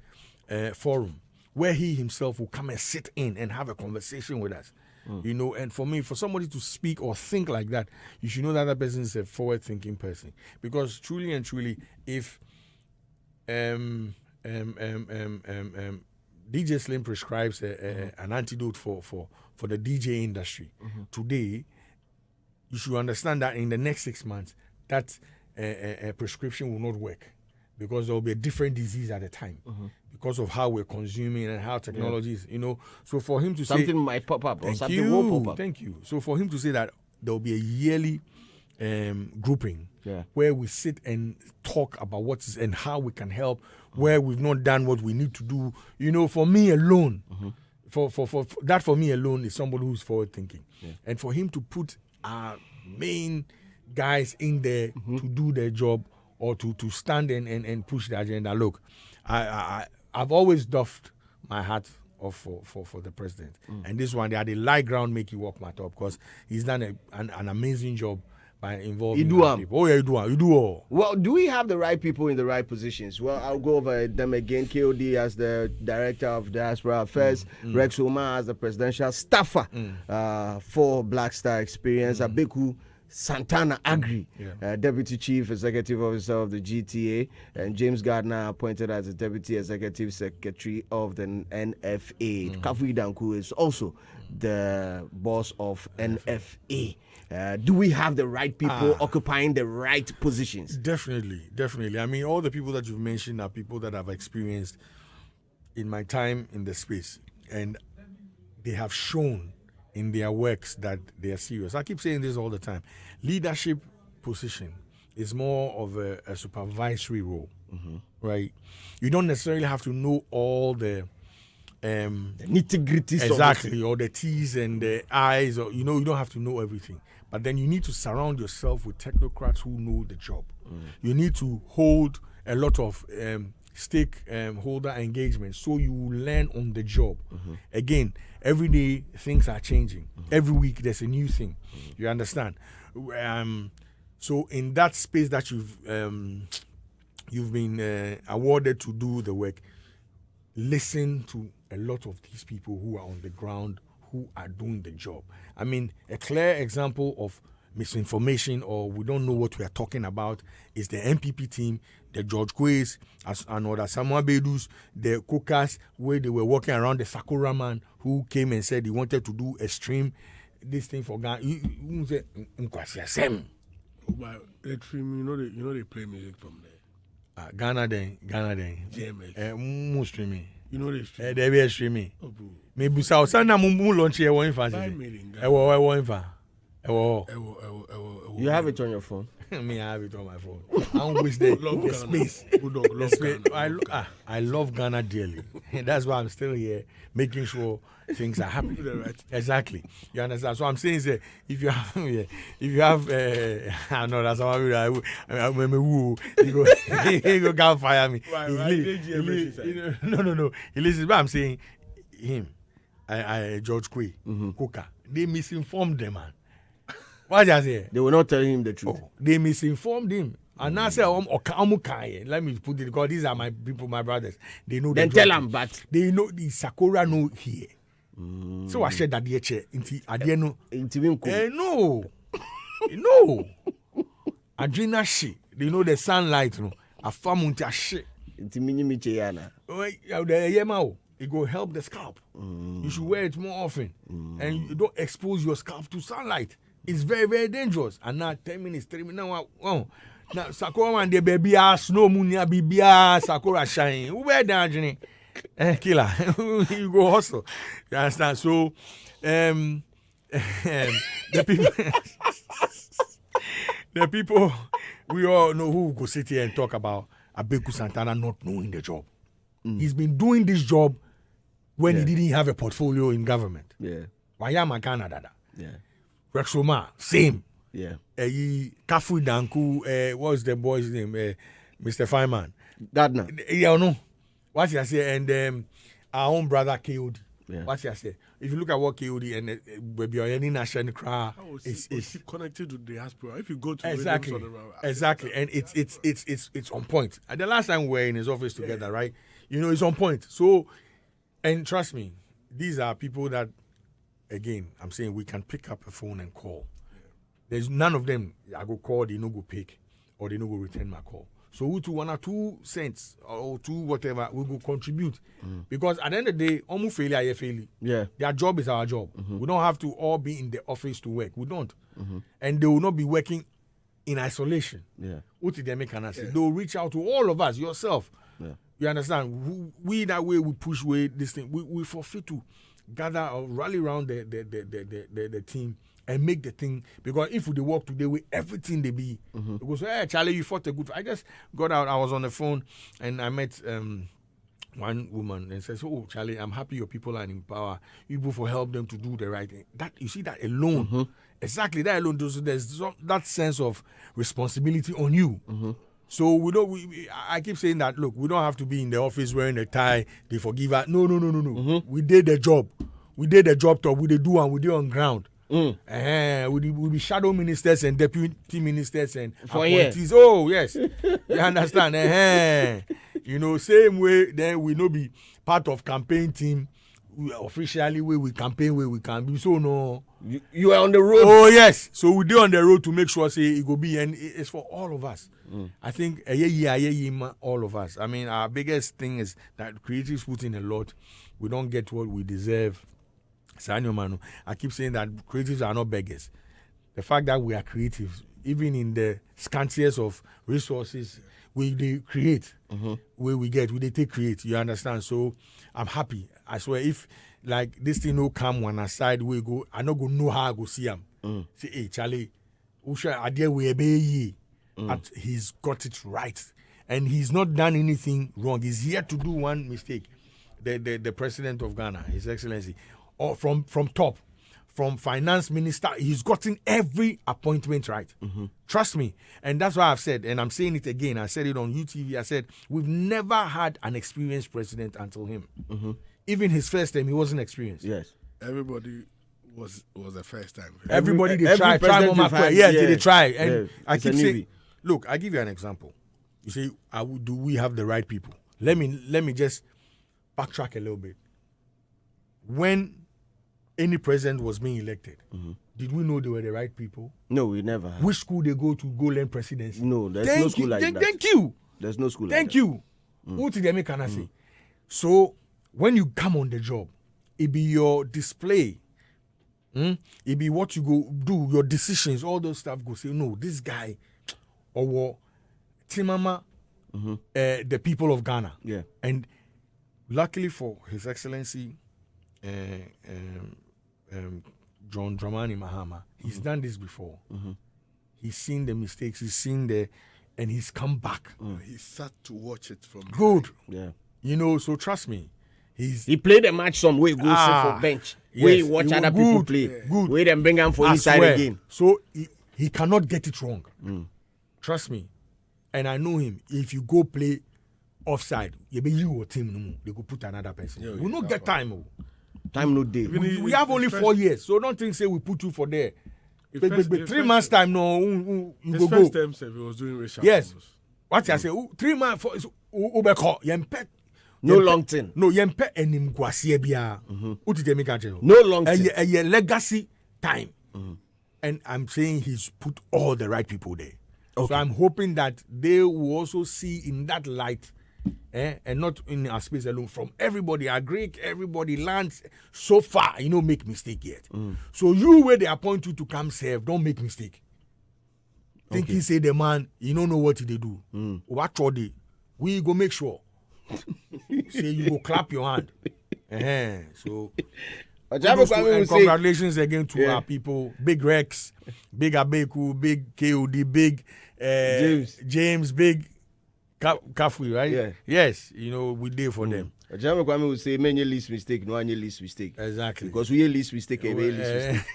forum where he himself will come and sit in and have a conversation with us. And for somebody to speak or think like that, you should know that person is a forward-thinking person. Because truly and truly, if DJ Slim prescribes an antidote for the DJ industry today, you should understand that in the next 6 months, that prescription will not work because there will be a different disease at a time. Because of how we're consuming and how technology is, So for him to say
something might pop up or something will pop up.
Thank you. So for him to say that there will be a yearly grouping where we sit and talk about what is and how we can help, where we've not done what we need to do. For me alone, for me alone is somebody who's forward thinking, and for him to put our main guys in there to do their job or to stand and push the agenda. Look, I've always doffed my hat off for the president. And this one, they had a light ground make you walk my top because he's done an amazing job by involving people. Oh, yeah, you do all.
Well, do we have the right people in the right positions? Well, I'll go over them again. KOD as the Director of Diaspora Affairs, Rex Omar as the Presidential Staffer for Black Star Experience, Abeku Santana Agri, Deputy Chief Executive Officer of the GTA, and James Gardner appointed as the Deputy Executive Secretary of the NFA. Kafui Danku is also the boss of NFA. Do we have the right people occupying the right positions?
Definitely. I mean, all the people that you've mentioned are people that I've experienced in my time in the space, and they have shown in their works that they are serious. I keep saying this all the time. Leadership position is more of a supervisory role, right? You don't necessarily have to know all the
nitty-gritty
exactly, or the T's and the I's, or you don't have to know everything. But then you need to surround yourself with technocrats who know the job. You need to hold a lot of stakeholder engagement, so you learn on the job. Again, every day things are changing. Every week there's a new thing. You understand? So in that space that you've been awarded to do the work, listen to a lot of these people who are on the ground, who are doing the job. I mean, a clear example of misinformation or we don't know what we are talking about is the MPP team, the George Quays, and other Samuel Bedus, the Cookers, where they were walking around the Sakura man who came and said he wanted to do a stream, this thing for Ghana. You say,
the stream, you know they play music from there.
Ghana then. GMX. Streaming.
You know they stream.
They be streaming. Maybe South Sana Mumbu launch here one fancy.
You have it on your phone?
Me, I have it on my phone. I always the space. I love Ghana dearly. That's why I'm still here, making sure things are happening.
Right.
Exactly. You understand? So I'm saying, say, if you have, I know that's how I remember he go can't fire me. No. He listens, but I'm saying him, George Quay, Coca, they misinformed them, man. What I say?
They will not tell him the truth.
They misinformed him. And now say, let me put it, because these are my people, my brothers. They know.
Then tell them, but
they know the Sakura know here. So I said that the chair into Adiano. No. Adrena she. They know the sunlight. No. A famunta she.
Into mini cheyana.
It will help the scalp. You should wear it more often, and you don't expose your scalp to sunlight. It's very, very dangerous. And now 10 minutes, 3 minutes. Now Sakura man, the baby snow munya bibia Sakura shine. Who wear that journey? Killer. You go hustle. You understand? So, the people, we all know who go sit here and talk about Abeku Santana not knowing the job. He's been doing this job when he didn't have a portfolio in government. Wayama Canada. Rexoma, same. Kafu Danku, what's the boy's name? Mr. Fireman.
Gardner.
Yeah, no. What you say? And our own brother KOD. What you say? If you look at what KOD and Baby any national crowd is
connected to the diaspora. If you go to
exactly, and it's on point. And the last time we were in his office together, right? It's on point. So, and trust me, these are people that, again, I'm saying we can pick up a phone and call. There's none of them I go call, they no go pick, or they no go return my call. So we to 1 or 2 cents or 2 whatever, we will contribute. Because at the end of the day, almost failure. Their job is our job. We don't have to all be in the office to work. We don't. And they will not be working in isolation. What did they make an answer? They will reach out to all of us, yourself. You understand? We that way we push away this thing. We forfeit to gather or rally around the team and make the thing, because if they work today with everything they be, because hey Charlie, you fought a good fight. I just got out, I was on the phone and I met one woman and says, oh Charlie, I'm happy your people are in power. You go for help them to do the right thing. That you see that alone, exactly that alone, there's that sense of responsibility on you. So I keep saying that, look, we don't have to be in the office wearing a tie, they forgive us. No. We did the job. We did the job top, we did do and we did on ground. We be shadow ministers and deputy ministers and appointees. Oh yes, you understand? Same way. Then we no be part of campaign team. officially where we campaign where we can be. So no.
You are on the road.
Oh yes. So we do on the road to make sure say it go be, and it's for all of us. I think all of us. I mean, our biggest thing is that creatives put in a lot. We don't get what we deserve. Sanyo Manu. I keep saying that creatives are not beggars. The fact that we are creatives, even in the scantiest of resources, they create. Where we take create. You understand? So I'm happy. I swear, if like this thing no come one aside, we go. I not go know how I go see him. Say, hey Charlie, Usha idea we be. But he's got it right, and he's not done anything wrong. He's here to do one mistake. The president of Ghana, His Excellency, or from top, from finance minister, he's gotten every appointment right. Trust me, and that's why I've said, and I'm saying it again. I said it on UTV. I said we've never had an experienced president until him. Even his first time, he wasn't experienced.
Yes,
everybody was the first time.
Everybody they try yes, they try, and I keep saying. Look, I give you an example. You say, do we have the right people? Let me just backtrack a little bit. When any president was being elected, did we know they were the right people?
No, we never have.
Which school they go to learn presidency?
No, there's no school like that.
Thank you.
There's no school like
that. Thank you. What did they can I say? So, when you come on the job, it be your display. It be what you go do, your decisions, all those stuff go say, no, this guy... or Timama, the people of Ghana.
Yeah.
And luckily for His Excellency John Dramani Mahama, he's done this before. He's seen the mistakes, and he's come back.
He sat to watch it from
good.
Yeah.
You know, so trust me.
He played a match some way, go sit for bench.
Yes,
where he watch other people play.
Good.
Where them bring him for inside again.
So he cannot get it wrong. Trust me. And I know him. If you go play offside, you or team no more. They go put another person. We not get time.
Time no day.
We have only 4 years. So don't think say we put you for there. But 3 months time, no, you go.
First time he was doing racial.
Yes. What I say, 3 months for Ubeko,
no long thing.
No, yempe enim kwasie bia.
No long thing.
A legacy time. And I'm saying he's put all the right people there. Okay. So I'm hoping that they will also see in that light, and not in our space alone, from everybody, Greek, everybody lands so far, make mistake yet. So you, where they appoint you to come serve, don't make mistake. Thinking say the man, you don't know what they do. What they, we go make sure. Say you go clap your hand. So and congratulations again to our people, Big Rex, Big Abeku, Big KOD, Big James, Big Kafui, right?
Yeah.
Yes, we did for them.
Ajama Kwame would say, many least mistake, no any least mistake.
Exactly.
Because we least mistake, we least mistake.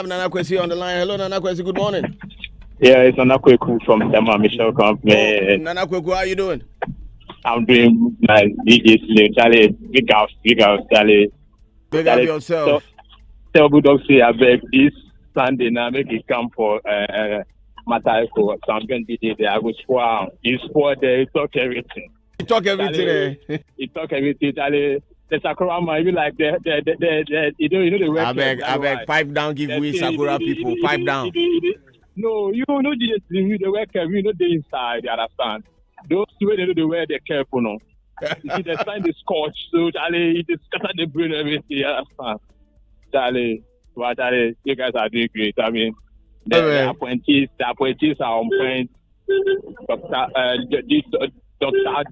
Nana Kwesi on the line. Hello, Nana Kwesi. Good morning.
Yeah, it's Nana Kweku from Tema Michelle Company.
Nana Kweku, how are you doing?
I'm doing nice. Charlie, big house, Charlie.
Big up yourself.
Tell Budok say I beg this Sunday now make it come for Matayko. So I'm going to be there. I will spoil. You spoil there. You talk everything.
You talk everything.
You talk everything, Charlie. The Sakura man, you like the you know the
I beg, pipe down, give way Sakura people, pipe down.
No, you know the worker, you know the inside, you understand? Those way they do the way they're careful, no. You see, they sign the scotch, so Charlie, it scatter the brain, everything, you understand? Charlie, you guys are doing great. I mean, the appointees are on point. Dr.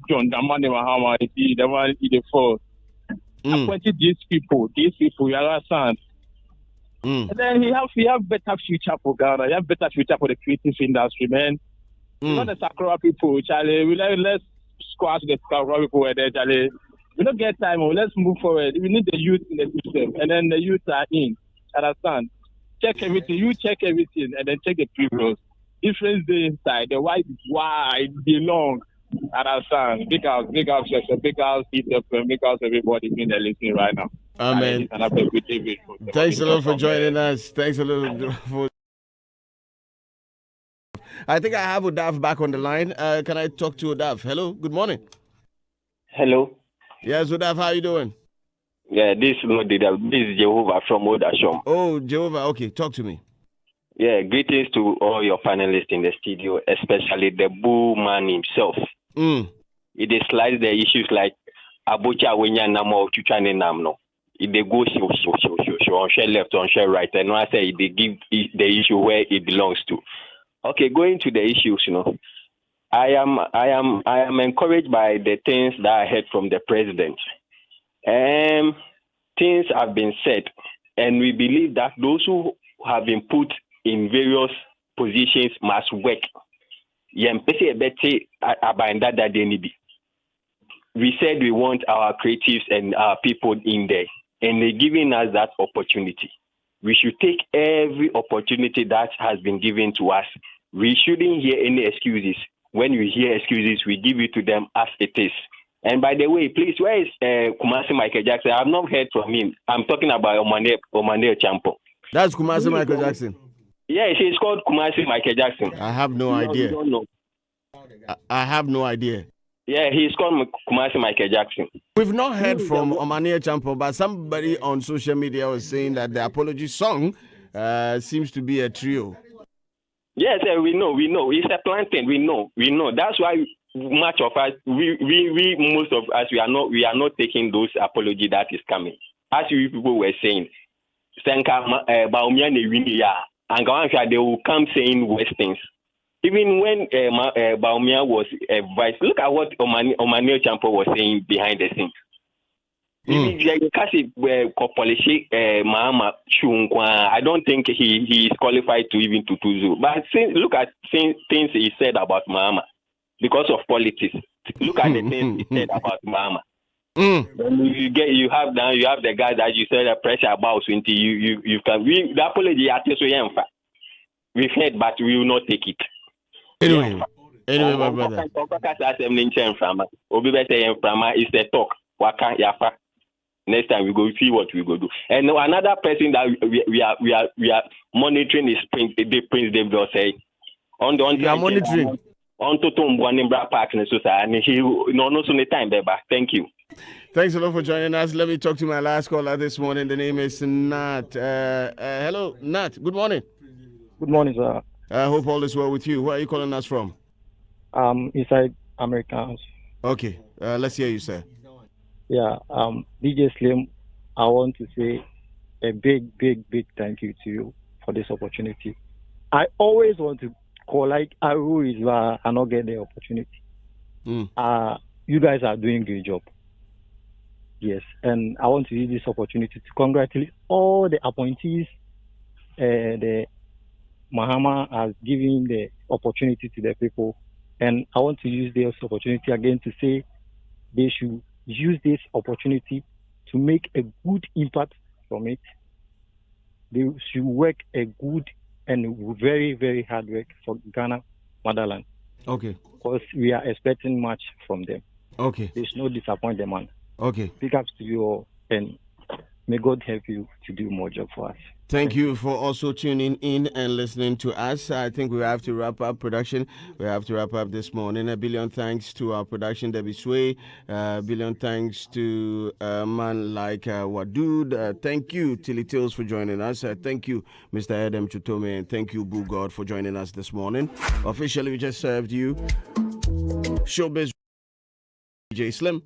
John Dramani Mahama, is the one in the force. Appointed these people, you understand? And then he have better future for Ghana. He have better future for the creative industry, man. Not the Sakura people, Charlie. Let's squash the Sakura people there, Charlie. We don't get time. Let's move forward. We need the youth in the system, and then the youth are in. Understand? Check everything. You check everything, and then check the previous. Difference the inside. The white is wide, belong. Understand? Big house, big house, everybody in the listening right now.
Amen. Thanks a lot for joining us. Thanks a lot for I think I have Udaf back on the line. Can I talk to Udaf? Hello, good morning.
Hello.
Yes, Udaf, how are you doing?
Yeah, this is Jehovah from Odashom.
Oh, Jehovah, okay, talk to me.
Yeah, greetings to all your panelists in the studio, especially the Boo man himself. It is like the issues like Abucha Wenya Namo Chuchane Namno. If they go show on share left, on share right, and I say they give the issue where it belongs to. Okay, going to the issues, I am encouraged by the things that I heard from the president. Things have been said, and we believe that those who have been put in various positions must work. We said we want our creatives and our people in there, and they're giving us that opportunity. We should take every opportunity that has been given to us. We shouldn't hear any excuses. When we hear excuses, we give it to them as it is. And by the way, please, where is Kumasi Michael Jackson? I've not heard from him. I'm talking about Omane Champo.
That's Kumasi Michael Jackson.
Yeah, he's called Kumasi Michael Jackson.
I have no idea.
You don't know.
I have no idea.
Yeah, he's called Kumasi Michael Jackson.
We've not heard from Omane Champo, but somebody on social media was saying that the apology song seems to be a trio.
Yes, we know. It's a plantain. We know. That's why much of us, we most of us, we are not taking those apology that is coming. As you people were saying, they will come saying worse things. Even when Baumia was vice, look at what Omane Champo was saying behind the scenes. I don't think he is qualified to even to do. But look at things he said about Mahama because of politics. Look at the things he said about Mahama. You have the guy that you said the pressure about you can the apology we've heard, but we will not take it.
Anyway, my brother.
It's the talk. Next time we go see what we go do. And another person that we are monitoring is Prince David say on
monitoring
on to Park and he no time there back. Thank you.
Thanks a lot for joining us. Let me talk to my last caller this morning. The name is Nat. Hello, Nat. Good morning.
Good morning, sir.
I hope all is well with you. Where are you calling us from?
Inside Americans.
Okay. Let's hear you, sir.
Yeah. DJ Slim, I want to say a big thank you to you for this opportunity. I always want to call like who is and not get the opportunity. You guys are doing a great job. Yes, and I want to use this opportunity to congratulate all the appointees. The Mahama has given the opportunity to the people, and I want to use this opportunity again to say they should use this opportunity to make a good impact from it. They should work a good and very, very hard work for Ghana motherland.
Okay.
Because we are expecting much from them.
Okay.
They should not disappoint them, man.
Okay.
Big ups to you all, and may God help you to do more job for us.
Thank you for also tuning in and listening to us. I think we have to wrap up production. We have to wrap up this morning. A billion thanks to our production, Debbie Sway. A billion thanks to a man like Wadud. Thank you, Tilly Tills, for joining us. Thank you, Mr. Adam Chutome, and thank you, Boo God, for joining us this morning. Officially, we just served you Showbiz DJ Slim.